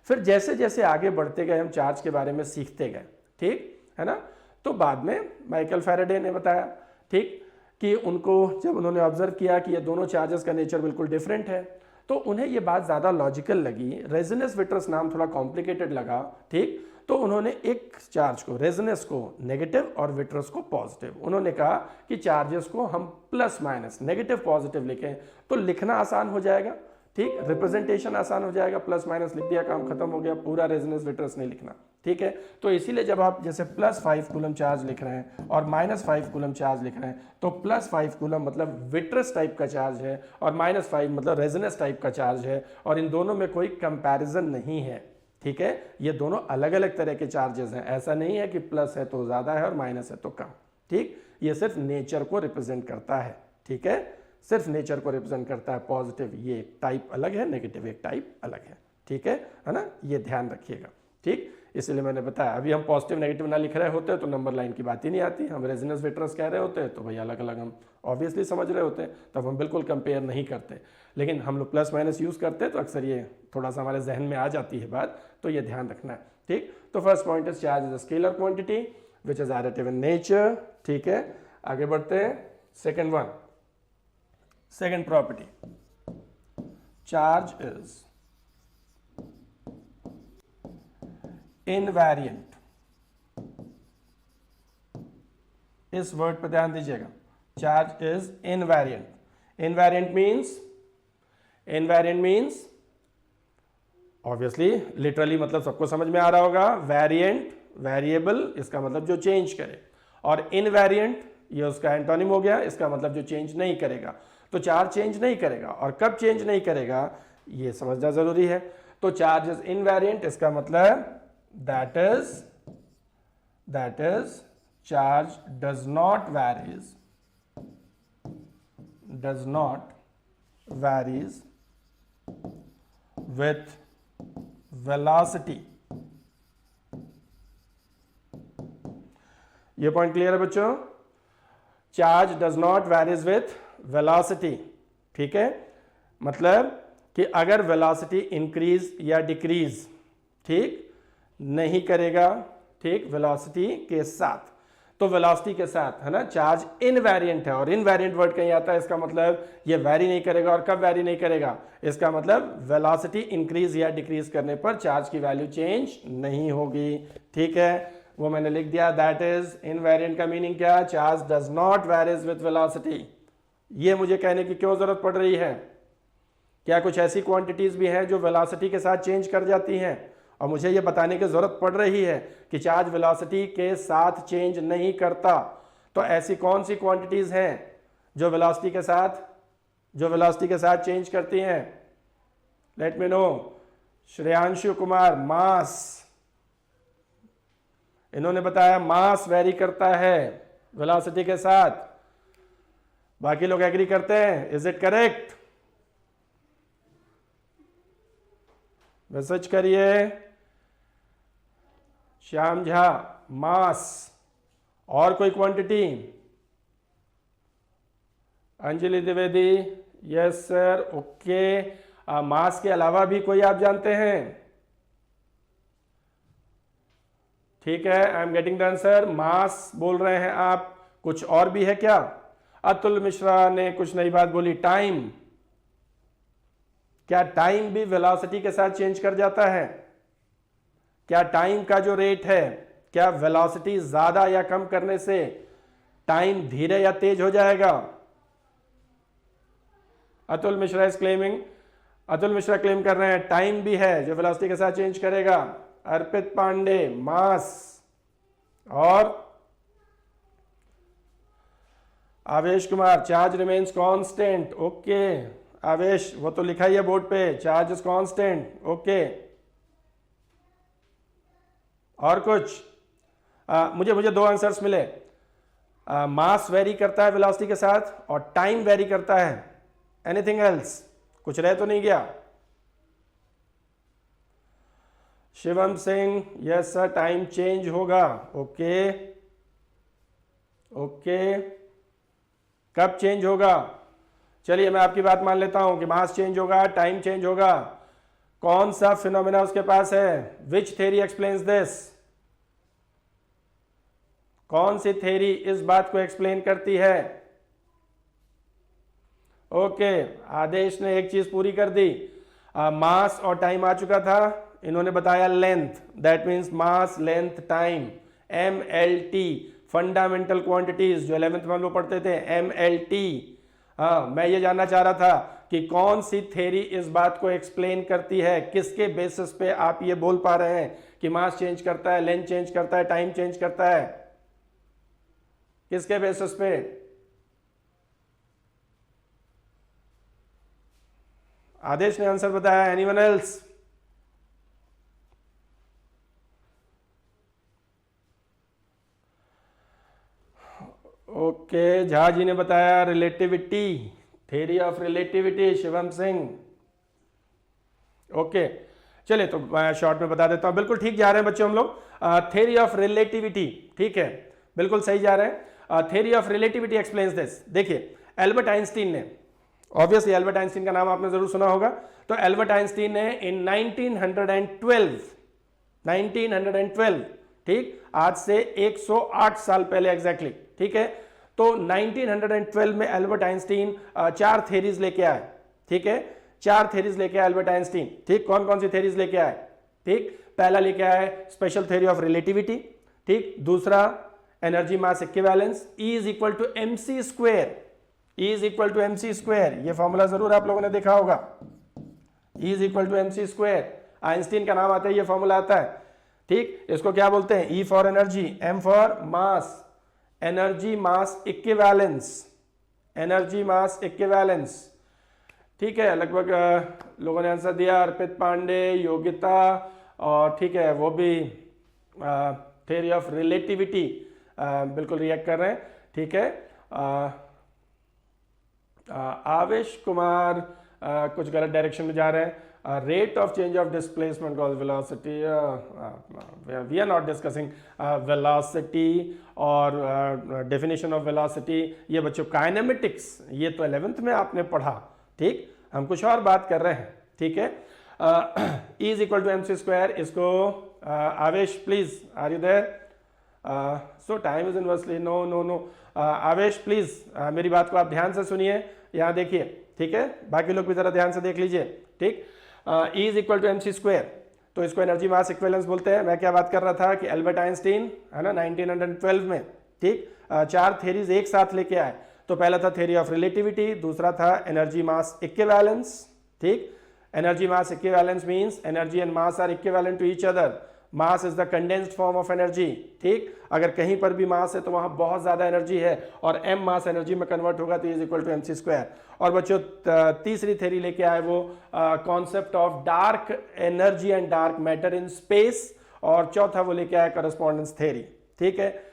Speaker 1: फिर जैसे जैसे आगे बढ़ते गए हम चार्ज के बारे में सीखते गए, ठीक है ना। तो बाद में माइकल फैराडे ने बताया, ठीक, कि उनको जब उन्होंने ऑब्जर्व किया कि ये दोनों चार्जेस का नेचर बिल्कुल डिफरेंट है तो उन्हें ये बात ज़्यादा लॉजिकल लगी। रेजोनेंस विट्रस नाम थोड़ा कॉम्प्लिकेटेड लगा, ठीक। तो उन्होंने एक चार्ज को, रेजोनेंस को नेगेटिव और विट्रस को पॉजिटिव, उन्होंने कहा कि चार्जेस को हम प्लस माइनस नेगेटिव पॉजिटिव लिखें तो लिखना आसान हो जाएगा, ठीक, रिप्रेजेंटेशन आसान हो जाएगा। प्लस माइनस लिख दिया, काम खत्म हो गया, पूरा रेजोनेंस विट्रस नहीं लिखना, ठीक है। तो इसीलिए जब आप जैसे +5 कूलम चार्ज लिख रहे हैं और -5 कूलम चार्ज लिख रहे हैं तो +5 कूलम मतलब विट्रस टाइप का चार्ज है और -5 मतलब रेजोनेंस टाइप का चार्ज है और इन दोनों में कोई कंपैरिजन नहीं है, ठीक है। ये दोनों अलग अलग तरह के चार्जेस हैं, ऐसा नहीं है कि प्लस है तो ज़्यादा है और माइनस है तो कम, ठीक। ये सिर्फ नेचर को रिप्रेजेंट करता है, ठीक है, सिर्फ नेचर को रिप्रेजेंट करता है। पॉजिटिव ये एक टाइप अलग है, नेगेटिव एक टाइप अलग है, ठीक है ना। ये ध्यान रखिएगा, ठीक। इसलिए मैंने बताया अभी हम पॉजिटिव नेगेटिव ना लिख रहे होते तो नंबर लाइन की बात ही नहीं आती, हम रेजोनेंस विट्रस कह रहे होते तो भाई अलग अलग हम ऑब्वियसली समझ रहे होते, तब हम बिल्कुल कंपेयर नहीं करते। लेकिन हम लोग प्लस माइनस यूज़ करते तो अक्सर ये थोड़ा सा हमारे जहन में आ जाती है बात, तो ये ध्यान रखना है, ठीक। तो first point is charge is a scalar quantity which is additive in nature, ठीक है। आगे बढ़ते हैं, second one, second property, charge is invariant. इस वर्ड पर ध्यान दीजिएगा, charge is invariant. Invariant means obviously literally मतलब सबको समझ में आ रहा होगा, वेरिएंट वेरिएबल, इसका मतलब जो चेंज करे, और इनवेरिएंट ये उसका एंटोनिम हो गया, इसका मतलब जो चेंज नहीं करेगा। तो चार्ज चेंज नहीं करेगा और कब चेंज नहीं करेगा ये समझना जरूरी है। तो चार्ज इज इनवेरिएंट, इसका मतलब that is charge does not varies with velocity। ये पॉइंट क्लियर है बच्चों? Charge does not varies with velocity. ठीक है, मतलब कि अगर वेलोसिटी इंक्रीज या डिक्रीज ठीक नहीं करेगा, ठीक, वेलोसिटी के साथ, तो वेलोसिटी के साथ है ना, चार्ज इनवेरिएंट है। और इनवेरिएंट वर्ड कहीं आता है, इसका मतलब ये वैरी नहीं करेगा। और कब वैरी नहीं करेगा? इसका मतलब वेलोसिटी इंक्रीज या डिक्रीज करने पर चार्ज की वैल्यू चेंज नहीं होगी। ठीक है, वो मैंने लिख दिया, दैट इज इनवेरिएंट का मीनिंग क्या? Charge does not varies with velocity. ये मुझे कहने की क्यों जरूरत पड़ रही है? क्या कुछ ऐसी क्वांटिटीज भी हैं जो वेलोसिटी के साथ चेंज कर जाती हैं और मुझे ये बताने की जरूरत पड़ रही है कि चार्ज वेलोसिटी के साथ चेंज नहीं करता? तो ऐसी कौन सी क्वांटिटीज हैं जो वेलोसिटी के साथ चेंज करती हैं? Let me know. Shreyanshu Kumar, mass, इन्होंने बताया मास वेरी करता है वेलोसिटी के साथ। बाकी लोग एग्री करते हैं? Is it correct? मैसेज करिए। श्याम झा, मास। और कोई quantity? Anjali Dwivedi, yes sir, okay. Mass के अलावा भी कोई आप जानते हैं? ठीक है, I am getting the answer. Mass बोल रहे हैं आप, कुछ और भी है क्या? अतुल मिश्रा ने कुछ नई बात बोली, टाइम। क्या टाइम भी वेलोसिटी के साथ चेंज कर जाता है? क्या टाइम का जो रेट है, क्या वेलोसिटी ज्यादा या कम करने से टाइम धीरे या तेज हो जाएगा? Atul Mishra is claiming, Atul Mishra claim कर रहे हैं टाइम भी है जो वेलोसिटी के साथ चेंज करेगा। अर्पित पांडे, मास। और आवेश Kumar, charge remains constant. Okay आवेश, वो तो लिखा ही है बोर्ड पे, चार्ज इज कांस्टेंट। ओके, और कुछ? मुझे दो आंसर्स मिले। मास वेरी करता है वेलोसिटी के साथ और टाइम वेरी करता है। Anything else? कुछ रह तो नहीं गया? Shivam Singh, yes sir, time change होगा। ओके ओके, कब चेंज होगा? चलिए मैं आपकी बात मान लेता हूं कि मास चेंज होगा, टाइम चेंज होगा। कौन सा फिनोमेना उसके पास है? विच थ्योरी एक्सप्लेन्स दिस? कौन सी थ्योरी इस बात को एक्सप्लेन करती है? ओके, आदेश ने एक चीज पूरी कर दी। मास और टाइम आ चुका था, इन्होंने बताया length, that means mass length time, MLT, fundamental quantities जो 11th में हम लोग पढ़ते थे, MLT। हाँ, मैं ये जानना चाह रहा था कि कौन सी थ्योरी इस बात को एक्सप्लेन करती है, किसके बेसिस पे आप ये बोल पा रहे हैं कि मास चेंज करता है, लेंथ चेंज करता है, टाइम चेंज करता है? किसके बेसिस पे? आदेश ने आंसर बताया, anyone else? Okay, Jha ji ने बताया relativity, theory of relativity, Shivam Singh. Okay, चलिए तो मैं शॉर्ट में बता देता हूं। बिल्कुल ठीक जा रहे हैं बच्चों हम लोग। थ्योरी ऑफ रिलेटिविटी, ठीक है, बिल्कुल सही जा रहे हैं। Theory of relativity explains this. देखिए, एल्बर्ट आइंस्टीन ने, ऑब्वियसली एल्बर्ट आइंस्टीन का नाम आपने जरूर सुना होगा। तो एल्बर्ट आइंस्टीन ने इन 1912, ठीक, आज से 108 साल पहले एग्जैक्टली, ठीक है, तो 1912 में एल्बर्ट आइंस्टीन 4 थ्योरीज लेके आए। ठीक है, 4 थ्योरीज लेके आए एल्बर्ट आइंस्टीन। ठीक, कौन कौन सी थ्योरीज लेके आए? ठीक, पहला लेके आए स्पेशल थ्योरी ऑफ रिलेटिविटी। ठीक, दूसरा energy mass equivalence, E is equal to MC square, E is equal to MC square. ये फॉर्मूला जरूर आप लोगों ने देखा होगा, E is equal to MC square. Einstein का नाम आता है, ये फॉर्मूला आता है। ठीक, इसको क्या बोलते हैं? E for energy, M for mass, energy mass equivalence, energy mass equivalence. ठीक है, लगभग लोगों ने आंसर दिया, अर्पित पांडे, योगिता, और ठीक है वो भी थ्योरी ऑफ रिलेटिविटी बिल्कुल रिएक्ट कर रहे हैं, ठीक है। आवेश कुमार कुछ गलत डायरेक्शन में जा रहे हैं। Rate of change of displacement called velocity, we are not discussing velocity और डेफिनेशन ऑफ वेलोसिटी, ये बच्चों काइनेमेटिक्स, ये तो 11th में आपने पढ़ा, ठीक। हम कुछ और बात कर रहे हैं, ठीक है। E is equal to mc square, इसको Avesh please, are you there? So time is inversely, no no no, Avesh please मेरी बात को आप ध्यान से सुनिए, यहाँ देखिए, ठीक है, बाकी लोग भी जरा ध्यान से देख लीजिए, ठीक। E is equal to mc square, तो इसको एनर्जी मास इक्विवेलेंस बोलते हैं। मैं क्या बात कर रहा था कि एल्बर्ट आइंस्टीन है ना 1912 में, ठीक, 4 थ्योरीज एक साथ लेके आए। तो पहला था थ्योरी ऑफ रिलेटिविटी, दूसरा था एनर्जी मास इक्विवेलेंस, ठीक। Energy mass equivalence means energy and mass are equivalent to each other, mass is the condensed form of energy, ठीक। अगर कहीं पर भी मास है तो वहां बहुत ज्यादा एनर्जी है और m मास एनर्जी में कन्वर्ट होगा तो is equal to mc square. और बच्चों तीसरी थ्योरी लेके आए वो concept of dark energy and dark matter in space, और चौथा वो लेके आया करस्पॉन्डेंस थ्योरी, ठीक है।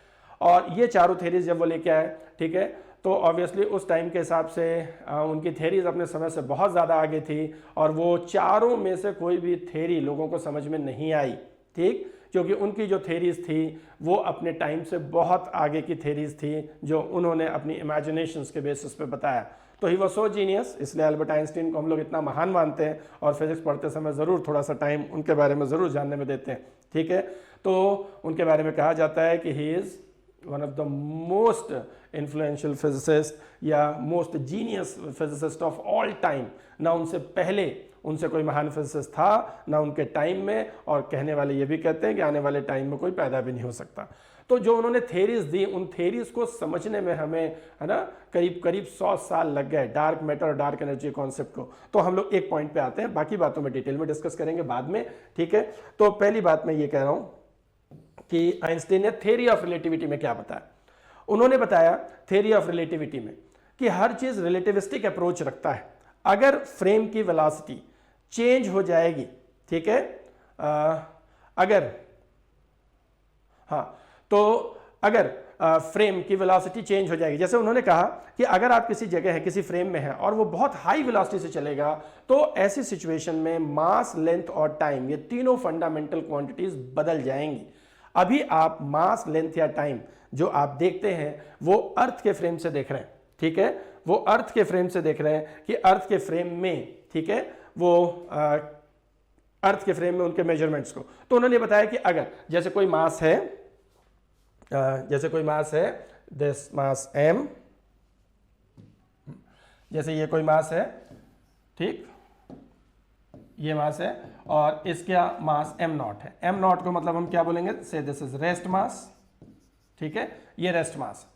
Speaker 1: और ये चारों थ्योरीज जब वो लेके आए, ठीक है, तो ऑब्वियसली उस टाइम के हिसाब से उनकी थ्योरीज अपने समय से बहुत ज़्यादा आगे थी और वो चारों में से कोई भी थ्योरी लोगों को समझ में नहीं आई, ठीक, क्योंकि उनकी जो थ्योरीज थी वो अपने टाइम से बहुत आगे की थ्योरीज थी जो उन्होंने अपनी इमेजिनेशंस के बेसिस पे बताया। तो ही वॉज सो जीनियस, इसलिए एल्बर्ट आइंस्टीन को हम लोग इतना महान मानते हैं और फिजिक्स पढ़ते समय ज़रूर थोड़ा सा टाइम उनके बारे में ज़रूर जानने में देते हैं, ठीक है। तो उनके बारे में कहा जाता है कि he is one of the most influential physicist या most genius physicist of all time. ना उनसे पहले उनसे कोई महान फिजिसिस्ट था, ना उनके टाइम में, और कहने वाले ये भी कहते हैं कि आने वाले टाइम में कोई पैदा भी नहीं हो सकता। तो जो उन्होंने थ्योरीज दी, उन थ्योरीज को समझने में हमें, है ना, करीब करीब 100 साल लग गए, डार्क मैटर और डार्क एनर्जी कॉन्सेप्ट को। तो हम लोग एक पॉइंट पे आते हैं, बाकी बातों में डिटेल में डिस्कस करेंगे बाद में, ठीक है। तो पहली बात मैं ये कह रहा हूं कि आइंस्टीन ने थ्योरी ऑफ रिलेटिविटी में क्या बताया। उन्होंने बताया थ्योरी ऑफ रिलेटिविटी में कि हर चीज रिलेटिविस्टिक अप्रोच रखता है। अगर फ्रेम की वेलोसिटी चेंज हो जाएगी, ठीक है, अगर फ्रेम की वेलोसिटी चेंज हो जाएगी, जैसे उन्होंने कहा कि अगर आप किसी जगह है, किसी फ्रेम में है और वो बहुत हाई वेलोसिटी से चलेगा, तो ऐसी सिचुएशन में मास, लेंथ और टाइम, ये तीनों फंडामेंटल क्वांटिटीज बदल जाएंगी। अभी आप मास, लेंथ या टाइम जो आप देखते हैं वो अर्थ के फ्रेम से देख रहे हैं, ठीक है, वो अर्थ के फ्रेम से देख रहे हैं कि अर्थ के फ्रेम में, ठीक है, वो अर्थ के फ्रेम में उनके मेजरमेंट्स को। तो उन्होंने बताया कि अगर जैसे कोई मास है, दिस मास m, जैसे ये कोई मास है, ठीक, ये मास है और इसका मास m नॉट है। m नॉट को मतलब हम क्या बोलेंगे, से दिस इज रेस्ट मास, ठीक है, ये रेस्ट मास,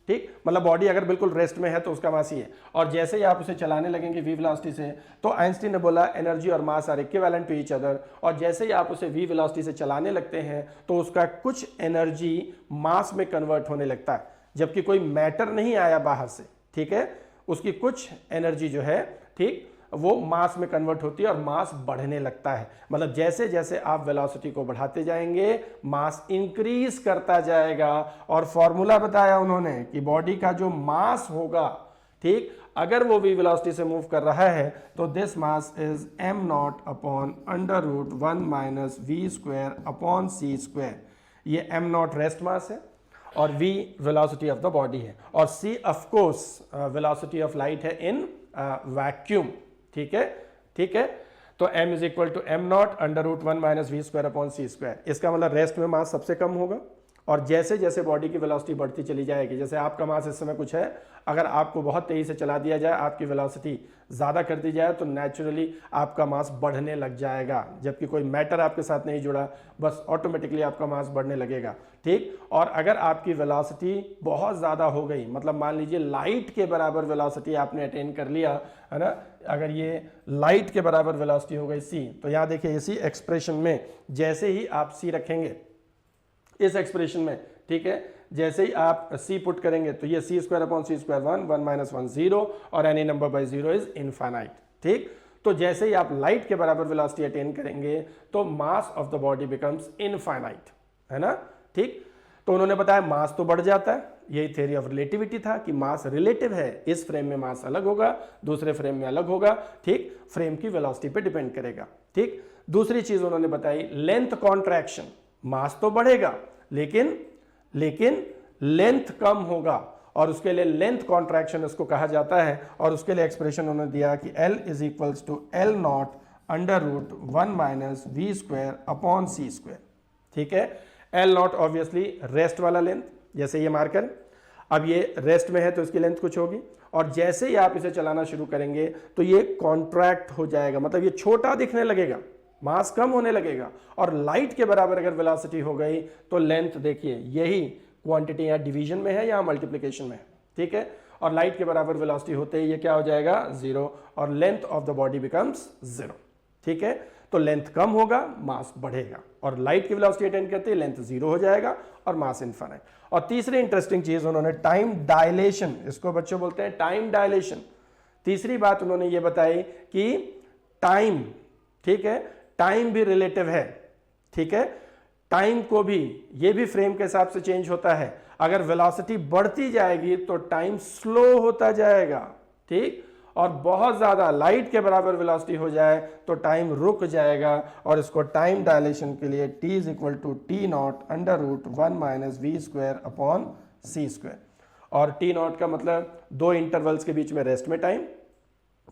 Speaker 1: ठीक, मतलब बॉडी अगर बिल्कुल रेस्ट में है तो उसका मास ही है। और जैसे ही आप उसे चलाने लगेंगे v वेलोसिटी से, तो आइंस्टीन ने बोला एनर्जी और mass are equivalent to each other, और जैसे ही आप उसे v वेलोसिटी से चलाने लगते हैं तो उसका कुछ एनर्जी मास में कन्वर्ट होने लगता है, जबकि कोई मैटर नहीं आया बाहर से, ठीक है, उसकी कुछ एनर्जी जो है, ठीक, वो मास में कन्वर्ट होती है और मास बढ़ने लगता है। मतलब जैसे जैसे आप वेलोसिटी को बढ़ाते जाएंगे मास इंक्रीज करता जाएगा। और फॉर्मूला बताया उन्होंने कि बॉडी का जो मास होगा, ठीक, अगर वो v वेलोसिटी से मूव कर रहा है तो this mass is m naught upon √1 minus v square upon c square. ये m नॉट रेस्ट मास है और v velocity of the body है, और c of course velocity of light है इन वैक्यूम, ठीक है, ठीक है। तो m is equal to m naught √1 minus v square upon c square. इसका मतलब रेस्ट में मास सबसे कम होगा, और जैसे जैसे बॉडी की वेलोसिटी बढ़ती चली जाएगी, जैसे आपका मास इस समय कुछ है, अगर आपको बहुत तेजी से चला दिया जाए, आपकी वेलोसिटी ज़्यादा कर दी जाए, तो नेचुरली आपका मास बढ़ने लग जाएगा, जबकि कोई मैटर आपके साथ नहीं जुड़ा, बस ऑटोमेटिकली आपका मास बढ़ने लगेगा, ठीक। और अगर आपकी वेलोसिटी बहुत ज़्यादा हो गई, मतलब मान लीजिए लाइट के बराबर वेलोसिटी आपने अटेन कर लिया, है ना, अगर ये लाइट के बराबर वेलोसिटी हो गई c, तो यहाँ देखिए इसी एक्सप्रेशन में जैसे ही आप c रखेंगे इस एक्सप्रेशन में, ठीक है, जैसे ही आप c पुट करेंगे तो ये c square upon c square 1 minus 1 0, और any number by 0 is infinite, ठीक। तो जैसे ही आप लाइट के बराबर वेलोसिटी अटेन करेंगे तो mass of the body becomes infinite, है ना, ठीक। तो उन्होंने बताया मास तो बढ़ जाता है, यही थ्योरी ऑफ रिलेटिविटी था कि मास रिलेटिव है, इस फ्रेम में मास अलग होगा, दूसरे फ्रेम में अलग होगा, ठीक, फ्रेम की वेलोसिटी पे डिपेंड करेगा, ठीक। दूसरी चीज उन्होंने बताई लेंथ कॉन्ट्रैक्शन, मास तो बढ़ेगा लेकिन लेंथ कम होगा और उसके लिए लेंथ कॉन्ट्रैक्शन इसको कहा जाता है, और उसके लिए एक्सप्रेशन उन्होंने दिया कि L is equals to L naught under root 1 minus v square upon c square, ठीक है। L नॉट ऑब्वियसली रेस्ट वाला लेंथ, जैसे ये मार्कर, अब ये रेस्ट में है तो इसकी लेंथ कुछ होगी, और जैसे ही आप इसे चलाना शुरू करेंगे तो ये कॉन्ट्रैक्ट हो जाएगा, मतलब ये छोटा दिखने लगेगा, मास कम होने लगेगा, और लाइट के बराबर अगर वेलोसिटी हो गई तो लेंथ देखिए यही क्वांटिटी या डिवीजन में है या मल्टीप्लिकेशन में है, ठीक है। और लाइट के बराबर वेलोसिटी होते ही ये क्या हो जाएगा, 0, और length of the body becomes 0, ठीक है। तो लेंथ कम होगा, मास बढ़ेगा, और लाइट की वेलोसिटी अटेंड करते ही लेंथ 0 हो जाएगा और मास इनफाइनाइट। और तीसरी इंटरेस्टिंग चीज उन्होंने टाइम डायलेशन, इसको बच्चों बोलते हैं टाइम डायलेशन। तीसरी बात उन्होंने ये बताई कि टाइम, ठीक है, टाइम भी रिलेटिव है, ठीक है। टाइम को भी, ये भी फ्रेम के हिसाब से चेंज होता है, अगर वेलोसिटी बढ़ती जाएगी तो टाइम स्लो होता जाएगा, ठीक, और बहुत ज्यादा लाइट के बराबर वेलोसिटी हो जाए तो टाइम रुक जाएगा, और इसको टाइम डायलेशन के लिए t is equal to t naught under root 1 minus v square upon c square, और टी नॉट का मतलब 2 इंटरवल्स के बीच में रेस्ट में टाइम,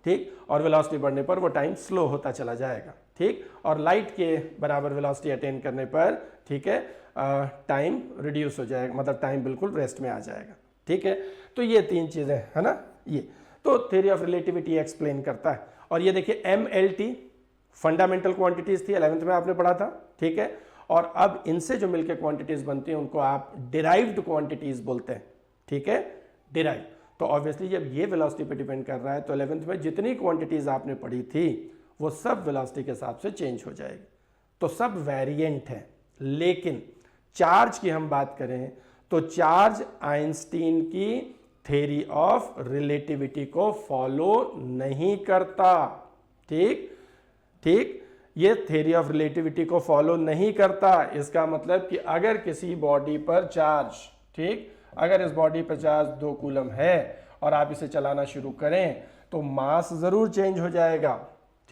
Speaker 1: ठीक, और वेलोसिटी बढ़ने पर वो टाइम स्लो होता चला जाएगा, ठीक, और लाइट के बराबर वेलोसिटी अटेन करने पर, ठीक है, टाइम रिड्यूस हो जाएगा, मतलब टाइम बिल्कुल रेस्ट में आ जाएगा, ठीक है। तो ये 3 चीजें है ना, ये तो थ्योरी ऑफ रिलेटिविटी एक्सप्लेन करता है। और ये देखिए MLT फंडामेंटल क्वांटिटीज थी, 11th में आपने पढ़ा था, ठीक है, और अब इनसे जो मिलकर क्वांटिटीज बनती हैं उनको आप डिराइव्ड क्वांटिटीज बोलते हैं, ठीक है, डिराइव। तो ऑब्वियसली जब ये वेलोसिटी पे डिपेंड कर रहा है तो 11th में जितनी क्वांटिटीज आपने पढ़ी थी वो सब वेलोसिटी के हिसाब से चेंज हो जाएगी, तो सब वेरिएंट है। लेकिन चार्ज की हम बात करें तो चार्ज आइंस्टीन की थ्योरी ऑफ रिलेटिविटी को फॉलो नहीं करता, ठीक, ये थ्योरी ऑफ रिलेटिविटी को फॉलो नहीं करता। इसका मतलब कि अगर किसी बॉडी पर चार्ज, ठीक, अगर इस बॉडी पर चार्ज 2 कूलम है और आप इसे चलाना शुरू करें तो मास जरूर चेंज हो जाएगा,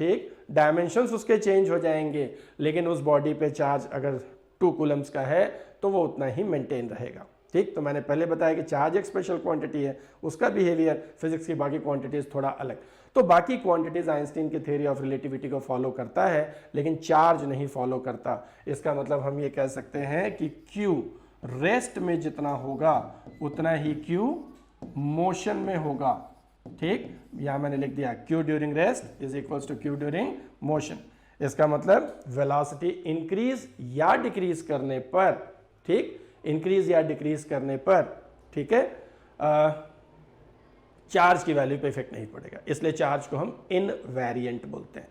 Speaker 1: ठीक, डायमेंशंस उसके चेंज हो जाएंगे, लेकिन उस बॉडी पे चार्ज अगर 2 कूलम्स का है तो वो उतना ही मेंटेन रहेगा, ठीक। तो मैंने पहले बताया कि चार्ज एक स्पेशल क्वांटिटी है, उसका बिहेवियर फिजिक्स की बाकी क्वांटिटीज थोड़ा अलग। तो बाकी क्वांटिटीज आइंस्टीन की थ्योरी ऑफ रिलेटिविटी को फॉलो करता है लेकिन चार्ज नहीं फॉलो करता। इसका मतलब हम ये कह सकते हैं कि Q रेस्ट में जितना होगा उतना ही Q मोशन में होगा, ठीक। यहां मैंने लिख दिया Q during rest is equals to Q during motion. इसका मतलब वेलोसिटी इंक्रीज या डिक्रीज करने पर, ठीक, इंक्रीज या डिक्रीज करने पर, ठीक है, चार्ज की वैल्यू पे इफेक्ट नहीं पड़ेगा, इसलिए चार्ज को हम इनवेरिएंट बोलते हैं।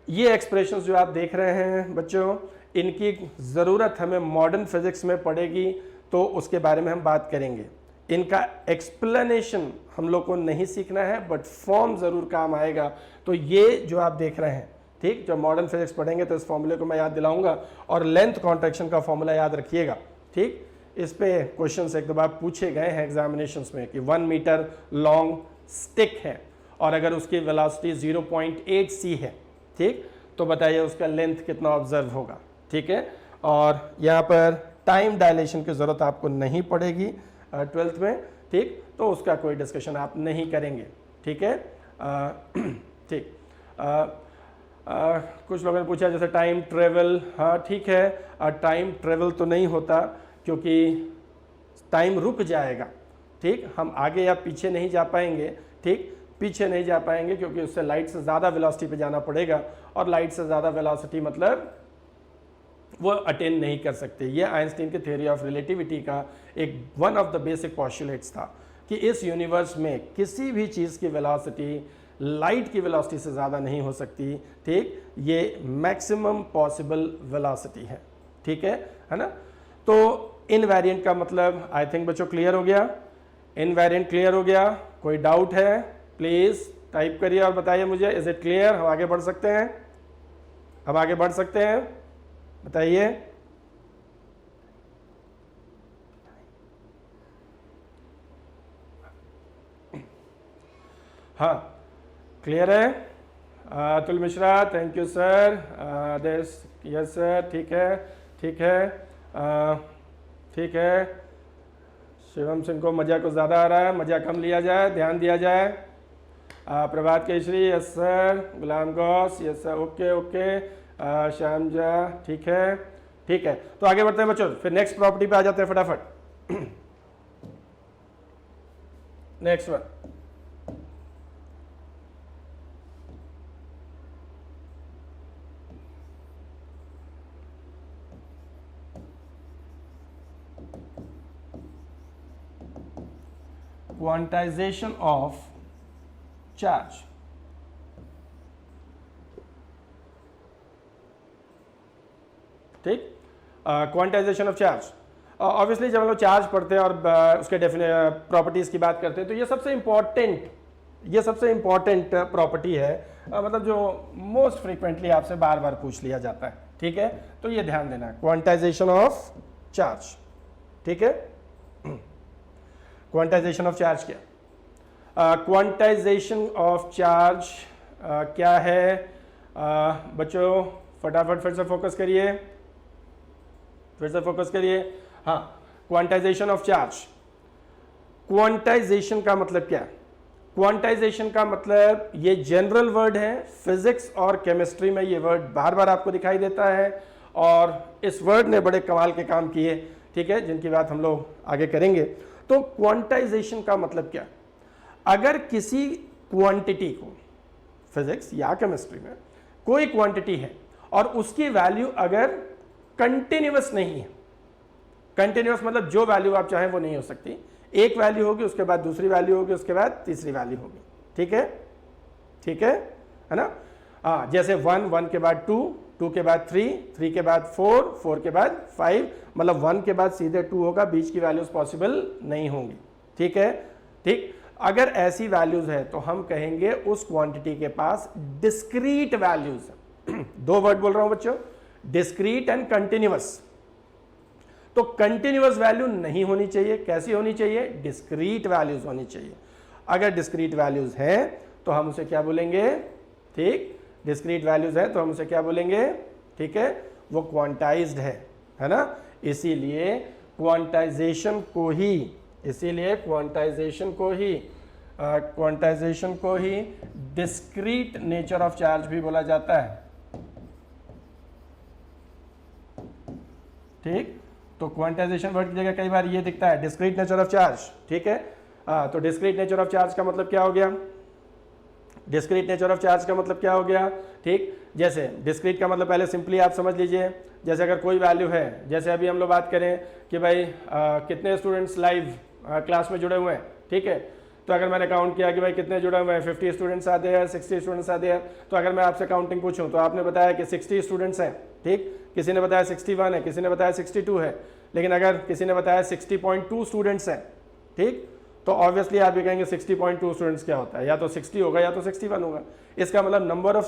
Speaker 1: ये एक्सप्रेशंस जो आप देख रहे हैं बच्चों, इनकी ज़रूरत हमें मॉडर्न फिजिक्स में पड़ेगी तो उसके बारे में हम बात करेंगे। इनका एक्सप्लेनेशन हम लोग को नहीं सीखना है बट फॉर्म ज़रूर काम आएगा। तो ये जो आप देख रहे हैं, ठीक, जब मॉडर्न फिजिक्स पढ़ेंगे तो इस फॉर्मूले को मैं याद दिलाऊंगा, और लेंथ कॉन्ट्रैक्शन का फॉर्मूला याद रखिएगा, ठीक। इस पे क्वेश्चंस एक दो बार पूछे गए हैं एग्जामिनेशंस में कि 1 मीटर लॉन्ग स्टिक है और अगर उसकी वेलोसिटी 0.8 c है, ठीक, तो बताइए उसका लेंथ कितना ऑब्जर्व होगा, ठीक है। और यहाँ पर टाइम डायलेशन की ज़रूरत आपको नहीं पड़ेगी 12th में, ठीक, तो उसका कोई डिस्कशन आप नहीं करेंगे, ठीक है, ठीक। कुछ लोगों ने पूछा जैसे टाइम ट्रेवल, हाँ ठीक है, टाइम ट्रेवल तो नहीं होता क्योंकि टाइम रुक जाएगा, ठीक, हम आगे या पीछे नहीं जा पाएंगे, ठीक, पीछे नहीं जा पाएंगे क्योंकि उससे लाइट से ज़्यादा वेलोसिटी पे जाना पड़ेगा, और लाइट से ज़्यादा वेलोसिटी मतलब वो अटेन नहीं कर सकते। ये आइंस्टीन के थ्योरी ऑफ रिलेटिविटी का एक one of the basic postulates था कि इस यूनिवर्स में किसी भी चीज़ की वेलोसिटी लाइट की वेलोसिटी से ज़्यादा नहीं हो सकती, ठीक, ये मैक्सिमम पॉसिबल वेलोसिटी है, ठीक है ना। तो इनवेरिएंट का मतलब आई थिंक बच्चों क्लियर हो गया, इनवेरिएंट क्लियर हो गया, कोई डाउट है प्लीज़ टाइप करिए और बताइए मुझे, इज इट क्लियर। हम आगे बढ़ सकते हैं, अब आगे बढ़ सकते हैं, बताइए। हाँ क्लियर है। Atul Mishra thank you sir. This yes sir, ठीक है ठीक है ठीक है। शिवम सिंह को मज़ा कुछ ज़्यादा आ रहा है, मज़ा कम लिया जाए, ध्यान दिया जाए। Prabhat Keshari yes sir. Ghulam Gaus yes sir, okay okay. Shyam Jha ठीक है ठीक है। तो आगे बढ़ते हैं बच्चों, फिर नेक्स्ट प्रॉपर्टी पे आ जाते हैं फटाफट। Next one, quantization of charge. ठीक, क्वांटाइजेशन ऑफ चार्ज। ऑब्वियसली जब हम लोग चार्ज पढ़ते हैं और उसके प्रॉपर्टीज की बात करते हैं तो ये सबसे इंपॉर्टेंट प्रॉपर्टी है, मतलब जो मोस्ट फ्रीक्वेंटली आपसे बार बार पूछ लिया जाता है। ठीक है, तो ये ध्यान देना, क्वांटाइजेशन ऑफ चार्ज। ठीक है, क्वांटाइजेशन ऑफ चार्ज क्या? क्वांटाइजेशन ऑफ चार्ज क्या है? बच्चों फटाफट फिर से फोकस करिए, फिर से फोकस करिए। हाँ, क्वांटाइजेशन ऑफ चार्ज। क्वांटाइजेशन का मतलब क्या? क्वांटाइजेशन का मतलब ये जनरल वर्ड है, फिजिक्स और केमिस्ट्री में ये वर्ड बार बार आपको दिखाई देता है और इस वर्ड ने बड़े कमाल के काम किए, ठीक है, जिनकी बात हम लोग आगे करेंगे। तो क्वांटाइजेशन का मतलब क्या? अगर किसी क्वांटिटी को फिजिक्स या केमिस्ट्री में कोई क्वांटिटी है और उसकी वैल्यू अगर कंटिन्यूअस नहीं है, कंटिन्यूअस मतलब जो वैल्यू आप चाहें वो नहीं हो सकती, एक वैल्यू होगी उसके बाद दूसरी वैल्यू होगी उसके बाद तीसरी वैल्यू होगी। ठीक है, ठीक है ना? हाँ, जैसे 1, 1 के बाद 2, 2 के बाद 3, 3 के बाद 4, 4 के बाद 5, मतलब 1 के बाद सीधे 2 होगा, बीच की वैल्यूज पॉसिबल नहीं होंगी। ठीक है, ठीक। अगर ऐसी वैल्यूज है तो हम कहेंगे उस क्वांटिटी के पास डिस्क्रीट वैल्यूज। दो वर्ड बोल रहा हूं बच्चों, डिस्क्रीट एंड कंटिन्यूअस। तो कंटिन्यूअस वैल्यू नहीं होनी चाहिए, कैसी होनी चाहिए? डिस्क्रीट वैल्यूज होनी चाहिए। अगर डिस्क्रीट वैल्यूज हैं तो हम उसे क्या बोलेंगे? ठीक, डिस्क्रीट वैल्यूज है तो हम उसे क्या बोलेंगे? ठीक है, वो क्वांटाइज्ड है ना? इसीलिए क्वांटाइजेशन को ही डिस्क्रीट नेचर ऑफ चार्ज भी बोला जाता है। ठीक, तो क्वांटाइजेशन वर्ड की जगह कई बार ये दिखता है, डिस्क्रीट नेचर ऑफ चार्ज। ठीक है, तो डिस्क्रीट नेचर ऑफ चार्ज का मतलब क्या हो गया? डिस्क्रीट नेचर ऑफ चार्ज का मतलब क्या हो गया? ठीक, जैसे डिस्क्रीट का मतलब पहले सिंपली आप समझ लीजिए, जैसे अगर कोई वैल्यू है, जैसे अभी हम लोग बात करें कि भाई कितने स्टूडेंट्स लाइव क्लास में जुड़े हुए हैं। ठीक है, तो अगर मैंने काउंट किया कि भाई कितने जुड़े हुए हैं, 50 स्टूडेंट्स आते हैं, 60 स्टूडेंट्स आते हैं, तो अगर मैं आपसे काउंटिंग पूछूं तो आपने बताया कि 60 स्टूडेंट्स हैं। ठीक, किसी ने बताया 61 है, किसी ने बताया 62 है, लेकिन अगर किसी ने बताया 60.2 स्टूडेंट्स हैं, ठीक, तो ऑब्वियसली आप ये कहेंगे 60.2 स्टूडेंट्स क्या होता है? या तो 60 होगा या तो 61 होगा। इसका मतलब नंबर ऑफ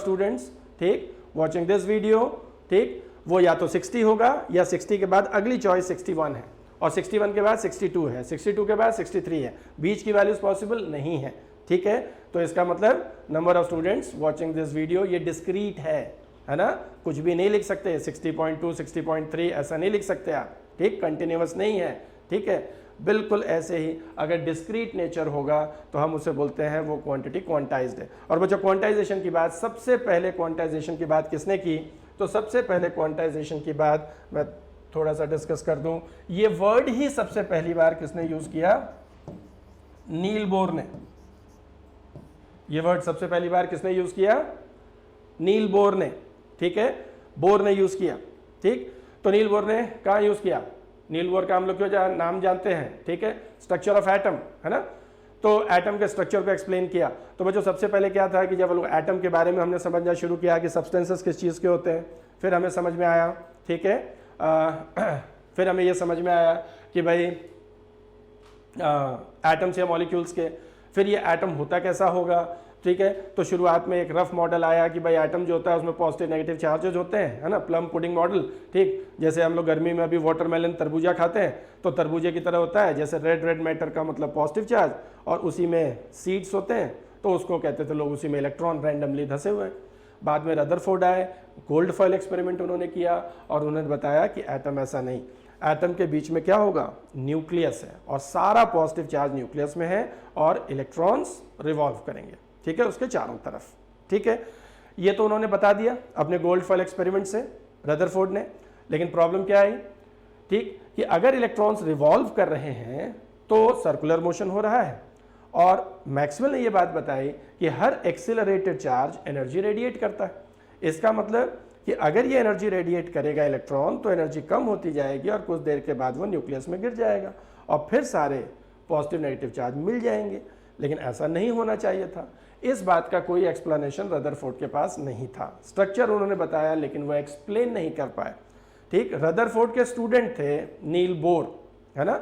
Speaker 1: स्टूडेंट्स, ठीक, वॉचिंग दिस वीडियो, ठीक, वो या तो 60 होगा या 60 के बाद अगली चॉइस 61 है और 61 के बाद 62 है, 62 के बाद 63 है, बीच की वैल्यूज पॉसिबल नहीं है। ठीक है, तो इसका मतलब number of students watching this video ये डिस्क्रीट है ना? कुछ भी नहीं लिख सकते, 60.2, 60.3 ऐसा नहीं लिख सकते आप। ठीक, कंटिन्यूअस नहीं है। ठीक है, बिल्कुल ऐसे ही अगर डिस्क्रीट नेचर होगा तो हम उसे बोलते हैं वो क्वांटिटी क्वांटाइज्ड है। और बच्चों क्वांटाइजेशन की बात, सबसे पहले क्वांटाइजेशन की बात किसने की? तो सबसे पहले क्वांटाइजेशन की बात मैं थोड़ा सा डिस्कस कर दूं। ये वर्ड ही सबसे पहली बार किसने यूज किया? नील बोर ने। ये वर्ड सबसे पहली बार किसने यूज किया? नील बोर ने। ठीक है, बोर ने यूज किया। ठीक, तो नील बोर ने कहाँ यूज किया? नील बोर का हम लोग क्यों नाम जानते हैं? ठीक है, स्ट्रक्चर ऑफ एटम, है ना? तो एटम के स्ट्रक्चर को एक्सप्लेन किया। तो बच्चों सबसे पहले क्या था कि जब लोग एटम के बारे में हमने समझना शुरू किया कि सब्सटेंसेस किस चीज़ के होते हैं, फिर हमें समझ में आया, ठीक है, फिर हमें ये समझ में आया कि भाई एटम्स या मॉलिक्यूल्स के, फिर ये एटम होता कैसा होगा, ठीक है। तो शुरुआत में एक रफ मॉडल आया कि भाई एटम जो होता है उसमें पॉजिटिव नेगेटिव चार्जेज होते हैं, है ना, प्लम पुडिंग मॉडल, ठीक। जैसे हम लोग गर्मी में अभी वाटरमेलन तरबूजा खाते हैं तो तरबूजे की तरह होता है, जैसे रेड रेड मैटर का मतलब पॉजिटिव चार्ज और उसी में सीड्स होते हैं, तो उसको कहते थे लोग उसी में इलेक्ट्रॉन रैंडमली धसे हुए। बाद में रदरफोर्ड आए, गोल्ड फॉयल एक्सपेरिमेंट उन्होंने किया और उन्होंने बताया कि एटम ऐसा नहीं, एटम के बीच में क्या होगा, न्यूक्लियस है और सारा पॉजिटिव चार्ज न्यूक्लियस में है और इलेक्ट्रॉन्स रिवॉल्व करेंगे, ठीक है, उसके चारों तरफ, ठीक है। ये तो उन्होंने बता दिया अपने गोल्ड फॉयल एक्सपेरिमेंट से रदरफोर्ड ने। लेकिन प्रॉब्लम क्या आई, ठीक, कि अगर इलेक्ट्रॉन्स रिवॉल्व कर रहे हैं तो सर्कुलर मोशन हो रहा है और मैक्सवेल ने यह बात बताई कि हर एक्सिलरेटेड चार्ज एनर्जी रेडिएट करता है। इसका मतलब कि अगर ये एनर्जी रेडिएट करेगा इलेक्ट्रॉन तो एनर्जी कम होती जाएगी और कुछ देर के बाद वो न्यूक्लियस में गिर जाएगा और फिर सारे पॉजिटिव नेगेटिव चार्ज मिल जाएंगे। लेकिन ऐसा नहीं होना चाहिए था। इस बात का कोई एक्सप्लेनेशन रदरफोर्ड के पास नहीं था। स्ट्रक्चर उन्होंने बताया लेकिन वो एक्सप्लेन नहीं कर पाए, ठीक। रदरफोर्ड के स्टूडेंट थे नील बोर, है ना,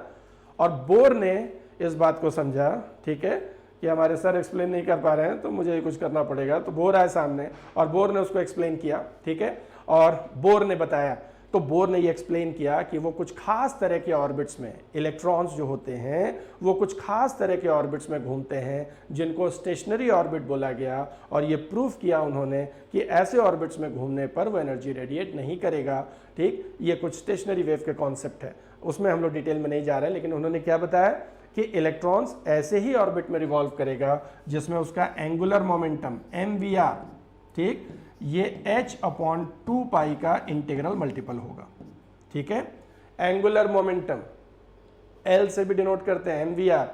Speaker 1: और बोर ने इस बात को समझा, ठीक है, कि हमारे सर एक्सप्लेन नहीं कर पा रहे हैं तो मुझे कुछ करना पड़ेगा। तो बोर आए सामने और बोर ने उसको एक्सप्लेन किया, ठीक है, और बोर ने बताया। तो बोर ने ये एक्सप्लेन किया कि वो कुछ खास तरह के ऑर्बिट्स में इलेक्ट्रॉन्स जो होते हैं वो कुछ खास तरह के ऑर्बिट्स में घूमते हैं जिनको स्टेशनरी ऑर्बिट बोला गया, और ये प्रूफ किया उन्होंने कि ऐसे ऑर्बिट्स में घूमने पर वो एनर्जी रेडिएट नहीं करेगा, ठीक। ये कुछ स्टेशनरी वेव के कॉन्सेप्ट है, उसमें हम लोग डिटेल में नहीं जा रहे हैं। लेकिन उन्होंने क्या बताया कि इलेक्ट्रॉन्स ऐसे ही ऑर्बिट में रिवॉल्व करेगा जिसमें उसका एंगुलर मोमेंटम MVR, ठीक, ये h/2 पाई का इंटीग्रल मल्टीपल होगा, ठीक है। एंगुलर मोमेंटम L से भी डिनोट करते हैं MVR,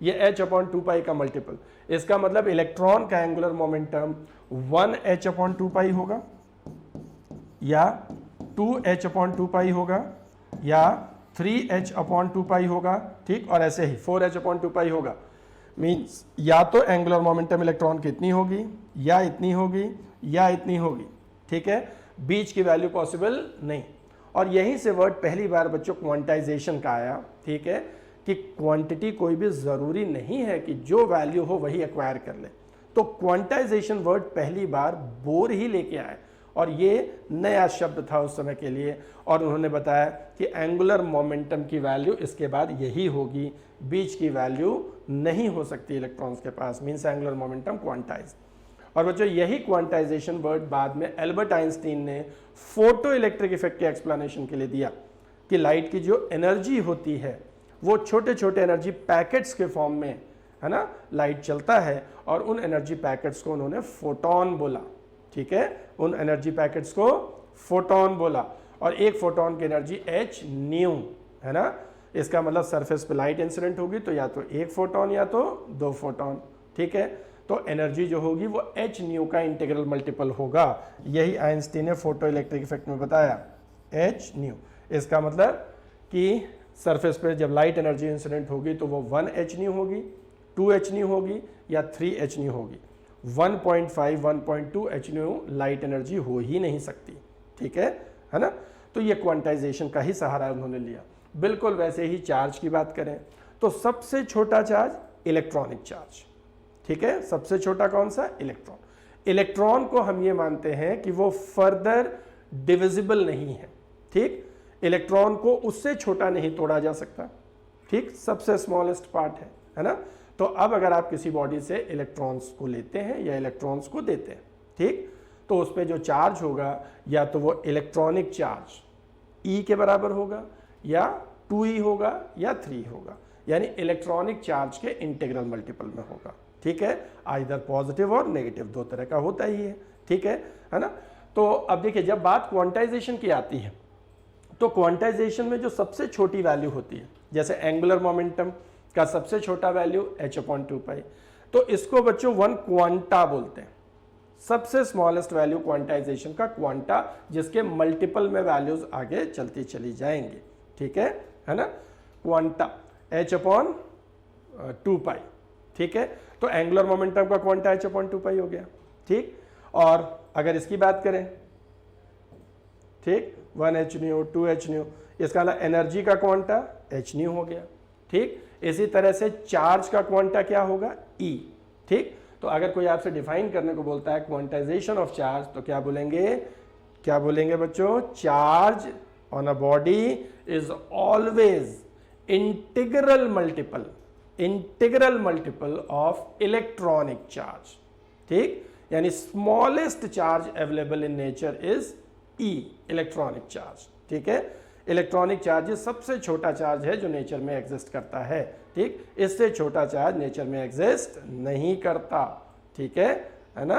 Speaker 1: ये h/2 पाई का मल्टीपल। इसका मतलब इलेक्ट्रॉन का एंगुलर मोमेंटम 1h/2 पाई होगा या 2h/2 पाई होगा या 3h/2 पाई होगा, ठीक, और ऐसे ही 4h/2 पाई होगा। मीन्स या तो एंगुलर मोमेंटम इलेक्ट्रॉन की इतनी होगी या इतनी होगी या इतनी होगी, ठीक है, बीच की वैल्यू पॉसिबल नहीं। और यहीं से वर्ड पहली बार बच्चों क्वांटाइजेशन का आया, ठीक है, कि क्वांटिटी कोई भी ज़रूरी नहीं है कि जो वैल्यू हो वही एक्वायर कर ले। तो क्वांटाइजेशन वर्ड पहली बार बोर ही लेके आए और ये नया शब्द था उस समय के लिए। और उन्होंने बताया कि एंगुलर मोमेंटम की वैल्यू इसके बाद यही होगी, बीच की वैल्यू नहीं हो सकती इलेक्ट्रॉन्स के पास, मीन्स एंगुलर मोमेंटम क्वांटाइज। और बच्चों यही क्वांटाइजेशन वर्ड बाद में एल्बर्ट आइंस्टीन ने फोटो इलेक्ट्रिक इफेक्ट के एक्सप्लेनेशन के लिए दिया कि लाइट की जो एनर्जी होती है वो छोटे छोटे एनर्जी पैकेट्स के फॉर्म में, है ना, लाइट चलता है और उन एनर्जी पैकेट्स को उन्होंने फोटोन बोला, ठीक है, उन एनर्जी पैकेट्स को फोटोन बोला। और एक फोटोन की एनर्जी h न्यू, है ना। इसका मतलब सरफेस पे लाइट इंसिडेंट होगी तो या तो एक फोटोन या तो दो फोटोन, ठीक है। तो एनर्जी जो होगी वो h न्यू का इंटीग्रल मल्टीपल होगा। यही आइंस्टीन ने फोटो इलेक्ट्रिक इफेक्ट में बताया, h न्यू। इसका मतलब कि सरफेस पे जब लाइट एनर्जी इंसिडेंट होगी तो वो 1h न्यू होगी, 2h न्यू होगी या 3h न्यू होगी। 1.5 1.2 h न्यू लाइट एनर्जी हो ही नहीं सकती, ठीक है ना। तो ये क्वांटाइजेशन का ही सहारा उन्होंने लिया। बिल्कुल वैसे ही चार्ज की बात करें तो सबसे छोटा चार्ज इलेक्ट्रॉनिक चार्ज, ठीक है, सबसे छोटा कौन सा, इलेक्ट्रॉन। इलेक्ट्रॉन को हम ये मानते हैं कि वो फर्दर डिविजिबल नहीं है, ठीक, इलेक्ट्रॉन को उससे छोटा नहीं तोड़ा जा सकता, ठीक, सबसे स्मॉलेस्ट पार्ट है ना। तो अब अगर आप किसी बॉडी से इलेक्ट्रॉन्स को लेते हैं या इलेक्ट्रॉन्स को देते हैं, ठीक, तो उस पर जो चार्ज होगा या तो वो इलेक्ट्रॉनिक चार्ज E के बराबर होगा या 2E होगा या 3 होगा, यानी इलेक्ट्रॉनिक चार्ज के इंटीग्रल मल्टीपल में होगा, ठीक है। आइदर पॉजिटिव और नेगेटिव, दो तरह का होता ही है, ठीक है ना। तो अब देखिए जब बात क्वांटाइजेशन की आती है तो क्वांटाइजेशन में जो सबसे छोटी वैल्यू होती है, जैसे एंगुलर मोमेंटम का सबसे छोटा वैल्यू h/2 पाई, तो इसको बच्चों 1 क्वांटा बोलते हैं। सबसे स्मॉलेस्ट वैल्यू क्वांटाइजेशन का क्वांटा, जिसके मल्टीपल में वैल्यूज आगे चलती चली जाएंगी, ठीक है ना। क्वांटा h/2 पाई, ठीक है। तो एंगुलर मोमेंटम का क्वांटा h/2 पाई हो गया, ठीक। और अगर इसकी बात करें, ठीक, 1h न्यू 2h न्यू, इसका मतलब एनर्जी का क्वांटा h न्यू हो गया, ठीक। इसी तरह से चार्ज का क्वांटा क्या होगा, E, ठीक। तो तो अगर कोई आपसे डिफाइन करने को बोलता है क्वांटाइजेशन ऑफ चार्ज, तो क्या बोलेंगे, क्या बोलेंगे बच्चों, charge on a body is always integral multiple of electronic charge. ठीक, यानी smallest charge available in nature is E, electronic charge. ठीक है, इलेक्ट्रॉनिक चार्ज सबसे छोटा चार्ज है जो नेचर में एग्जिस्ट करता है। ठीक, इससे छोटा चार्ज नेचर में एग्जिस्ट नहीं करता। ठीक है ना।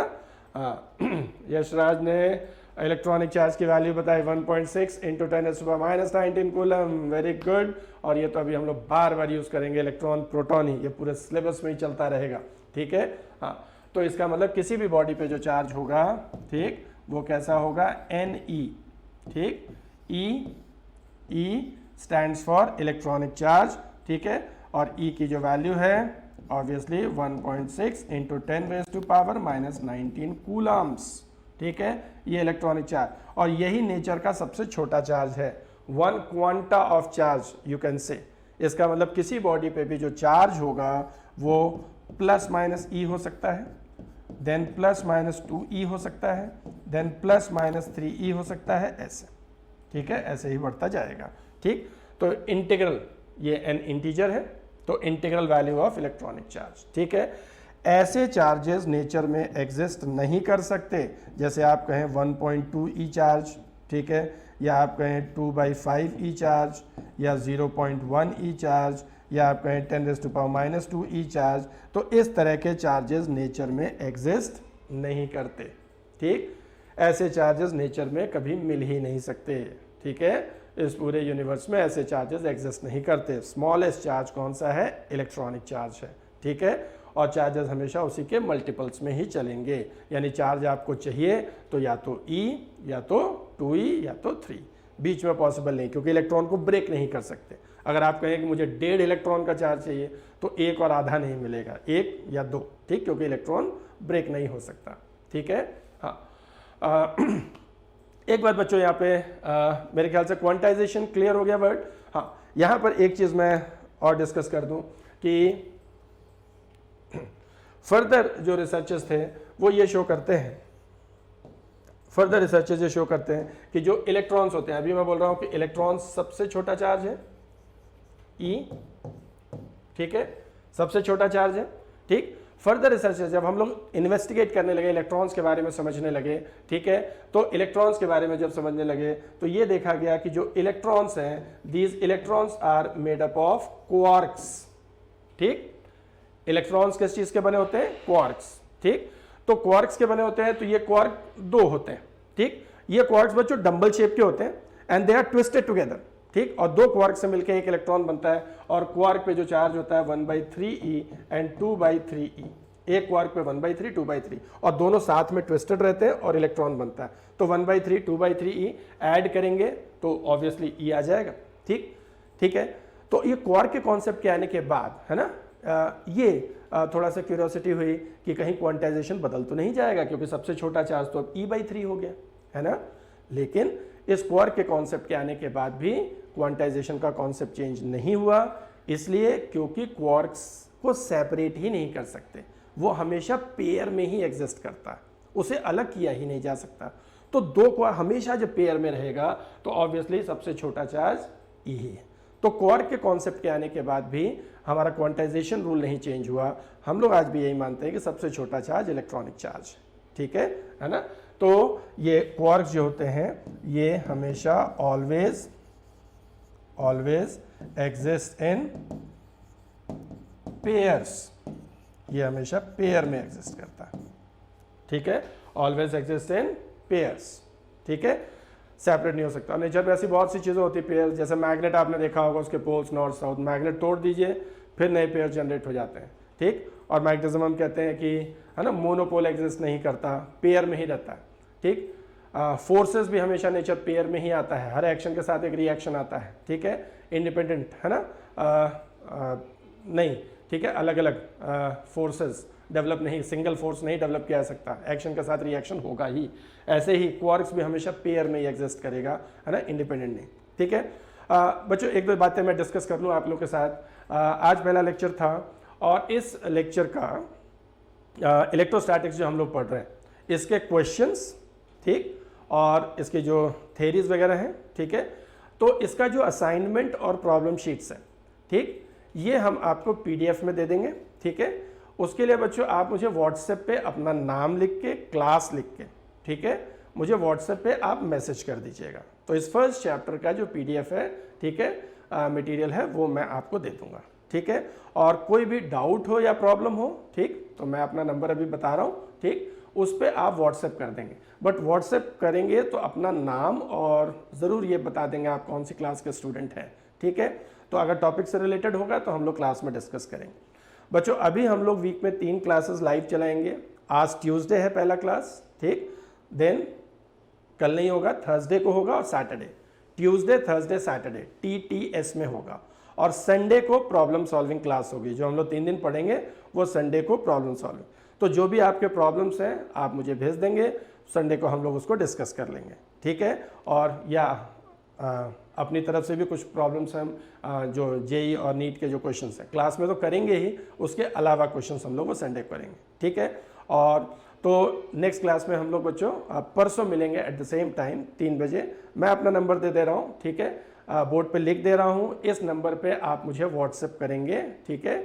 Speaker 1: यशराज ने इलेक्ट्रॉनिक चार्ज की वैल्यू बताई 1.6 इंटू 10⁻⁻19 कूलम। Very good. और ये तो अभी हम लोग बार बार यूज करेंगे, इलेक्ट्रॉन प्रोटॉन ही, ये पूरे सिलेबस में ही चलता रहेगा। ठीक है, हाँ, तो इसका मतलब किसी भी बॉडी पे जो चार्ज होगा, ठीक, वो कैसा होगा, Ne। ठीक, E stands for electronic charge. ठीक है, और E की जो वैल्यू है ऑब्वियसली 1.6 इंटू 10⁻⁻19 कूलम्स। ठीक है, ये इलेक्ट्रॉनिक चार्ज, और यही नेचर का सबसे छोटा चार्ज है। One quanta of charge you can say. इसका मतलब किसी बॉडी पे भी जो चार्ज होगा वो +- E हो सकता है, देन +-2E हो सकता है, देन +-3E हो सकता है, ऐसे। ठीक है, ऐसे ही बढ़ता जाएगा। ठीक, तो इंटीग्रल, ये एन इंटीजर है, तो integral value of electronic charge. ठीक है, ऐसे चार्जेस नेचर में एग्जिस्ट नहीं कर सकते, जैसे आप कहें 1.2E चार्ज, ठीक है, या आप कहें 2/5E चार्ज, या 0.1E चार्ज, या आप कहें 10⁻⁻2E चार्ज। तो इस तरह के चार्जेस नेचर में एग्जिस्ट नहीं करते। ठीक, ऐसे चार्जेस नेचर में कभी मिल ही नहीं सकते। ठीक है, इस पूरे यूनिवर्स में ऐसे चार्जेस एग्जिस्ट नहीं करते। स्मॉलेस्ट चार्ज कौन सा है, इलेक्ट्रॉनिक चार्ज है। ठीक है, और चार्जेस हमेशा उसी के मल्टीपल्स में ही चलेंगे, यानी चार्ज आपको चाहिए तो या तो E, या तो 2E, या तो 3, बीच में पॉसिबल नहीं, क्योंकि इलेक्ट्रॉन को ब्रेक नहीं कर सकते। अगर आप कहें कि मुझे 1.5 इलेक्ट्रॉन का चार्ज चाहिए तो 1 और आधा नहीं मिलेगा, 1 या 2। ठीक, क्योंकि इलेक्ट्रॉन ब्रेक नहीं हो सकता। ठीक है, हाँ। एक बात बच्चों, यहाँ पे मेरे ख्याल से क्वांटाइजेशन क्लियर हो गया वर्ड। हाँ, यहाँ पर एक चीज़ मैं और डिस्कस कर दूँ कि फर्दर जो रिसर्चर्स थे वो ये शो करते हैं, फर्दर रिसर्चर्स ये शो करते हैं कि जो इलेक्ट्रॉन्स होते हैं, अभी मैं बोल रहा हूँ कि इलेक्ट्रॉन्स सबसे छोटा चार्ज है E। ठीक है, सबसे छोटा चार्ज है। ठीक, फर्दर रिसर्चर्स जब हम लोग इन्वेस्टिगेट करने लगे, इलेक्ट्रॉन्स के बारे में समझने लगे, ठीक है, तो इलेक्ट्रॉन्स के बारे में जब समझने लगे तो ये देखा गया कि जो इलेक्ट्रॉन्स हैं, these electrons are made up of quarks. ठीक, इलेक्ट्रॉन्स किस चीज के बने होते हैं, क्वार्क्स। ठीक, तो क्वार्क्स के बने होते हैं, तो ये क्वार्क 2 होते हैं। ठीक, ये क्वार्क्स बच्चों डंबल शेप के होते हैं and they are twisted together. ठीक, और 2 क्वार्क से मिलकर एक इलेक्ट्रॉन बनता है, और क्वार्क पे जो चार्ज होता है 1/3E एंड 2/3E। एक क्वार्क पे 1/3, 2/3, और दोनों साथ में ट्विस्टेड रहते हैं और इलेक्ट्रॉन बनता है। तो 1/3, 2/3E ऐड करेंगे तो ऑब्वियसली E आ जाएगा। ठीक, ठीक है, तो ये क्वार्क के कॉन्सेप्ट के आने के बाद, है ना, ये थोड़ा सा क्यूरियोसिटी हुई कि कहीं क्वांटाइजेशन बदल तो नहीं जाएगा, क्योंकि सबसे छोटा चार्ज तो अब E/3 हो गया, है ना। लेकिन इस क्वार्क के कॉन्सेप्ट के आने के बाद भी क्वांटाइजेशन का कॉन्सेप्ट चेंज नहीं हुआ, इसलिए क्योंकि क्वार्क्स को सेपरेट ही नहीं कर सकते, वो हमेशा पेयर में ही एग्जिस्ट करता है, उसे अलग किया ही नहीं जा सकता। तो 2 क्वार्क हमेशा जब पेयर में रहेगा तो ऑब्वियसली सबसे छोटा चार्ज E ही है। तो क्वार्क के कॉन्सेप्ट के आने के बाद भी हमारा क्वांटाइजेशन रूल नहीं चेंज हुआ। हम लोग आज भी यही मानते हैं कि सबसे छोटा चार्ज इलेक्ट्रॉनिक चार्ज। ठीक है ना। तो ये क्वार्क्स जो होते हैं ये हमेशा ऑलवेज एग्जिस्ट इन पेयर्स, ये हमेशा पेयर में एग्जिस्ट करता है। ठीक है, ऑलवेज एग्जिस्ट इन पेयर्स। ठीक है, सेपरेट नहीं हो सकता। नेचर में ऐसी बहुत सी चीज़ें होती है पेयर, जैसे मैग्नेट आपने देखा होगा, उसके पोल्स नॉर्थ साउथ, मैग्नेट तोड़ दीजिए फिर नए पेयर जनरेट हो जाते हैं। ठीक, और मैग्नेटिज्म हम कहते हैं कि, है ना, मोनोपोल एग्जिस्ट नहीं करता, पेयर में ही रहता है। ठीक, फोर्सेस भी हमेशा नेचर पेयर में ही आता है, हर एक्शन के साथ एक रिएक्शन आता है। ठीक है, इंडिपेंडेंट, है ना, नहीं, ठीक है, अलग अलग फोर्सेस डेवलप नहीं, सिंगल फोर्स नहीं डेवलप किया जा सकता, एक्शन के साथ रिएक्शन होगा ही। ऐसे ही क्वार्क्स भी हमेशा पेयर में ही एग्जिस्ट करेगा, है ना, इंडिपेंडेंट नहीं। ठीक है बच्चों, एक दो बातें मैं डिस्कस कर लूँ आप लोग के साथ। आज पहला लेक्चर था और इस लेक्चर का इलेक्ट्रोस्टैटिक्स जो हम लोग पढ़ रहे हैं, इसके क्वेश्चंस, ठीक, और इसके जो थेरीज वगैरह हैं, ठीक है। तो इसका जो असाइनमेंट और प्रॉब्लम शीट्स हैं, ठीक, ये हम आपको पीडीएफ में दे देंगे, ठीक है। उसके लिए बच्चों आप मुझे व्हाट्सएप पे अपना नाम लिख के, क्लास लिख के, ठीक है, मुझे व्हाट्सएप पे आप मैसेज कर दीजिएगा। तो इस फर्स्ट चैप्टर का जो पीडीएफ है, ठीक है, मटेरियल है, वो मैं आपको दे दूंगा, ठीक है। और कोई भी डाउट हो या प्रॉब्लम हो, ठीक, तो मैं अपना नंबर अभी बता रहा हूँ, ठीक, उस पर आप व्हाट्सएप कर देंगे। बट व्हाट्सएप करेंगे तो अपना नाम और ज़रूर ये बता देंगे आप कौन सी क्लास के स्टूडेंट हैं, ठीक है। तो अगर टॉपिक से रिलेटेड होगा तो हम लोग क्लास में डिस्कस करेंगे। बच्चों अभी हम लोग वीक में 3 क्लासेस लाइव चलाएंगे। आज ट्यूसडे है पहला क्लास, ठीक, देन कल नहीं होगा, थर्सडे को होगा, और Saturday, Tuesday Thursday Saturday TTS में होगा, और संडे को प्रॉब्लम सॉल्विंग क्लास होगी। जो हम लोग 3 दिन पढ़ेंगे वो संडे को प्रॉब्लम सॉल्विंग। तो जो भी आपके प्रॉब्लम्स हैं आप मुझे भेज देंगे, संडे को हम लोग उसको डिस्कस कर लेंगे, ठीक है। और या अपनी तरफ से भी कुछ प्रॉब्लम्स हम जो जेई और नीट के जो क्वेश्चंस हैं क्लास में तो करेंगे ही, उसके अलावा क्वेश्चंस हम लोग वो संडे को करेंगे, ठीक है। और तो नेक्स्ट क्लास में हम लोग बच्चों परसों मिलेंगे एट द सेम टाइम 3 बजे। मैं अपना नंबर दे रहा हूँ, ठीक है, बोर्ड पे लिख दे रहा हूँ। इस नंबर पे आप मुझे व्हाट्सएप करेंगे, ठीक है,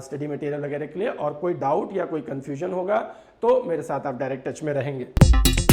Speaker 1: स्टडी मटेरियल वगैरह के लिए। और कोई डाउट या कोई कन्फ्यूजन होगा तो मेरे साथ आप डायरेक्ट टच में रहेंगे।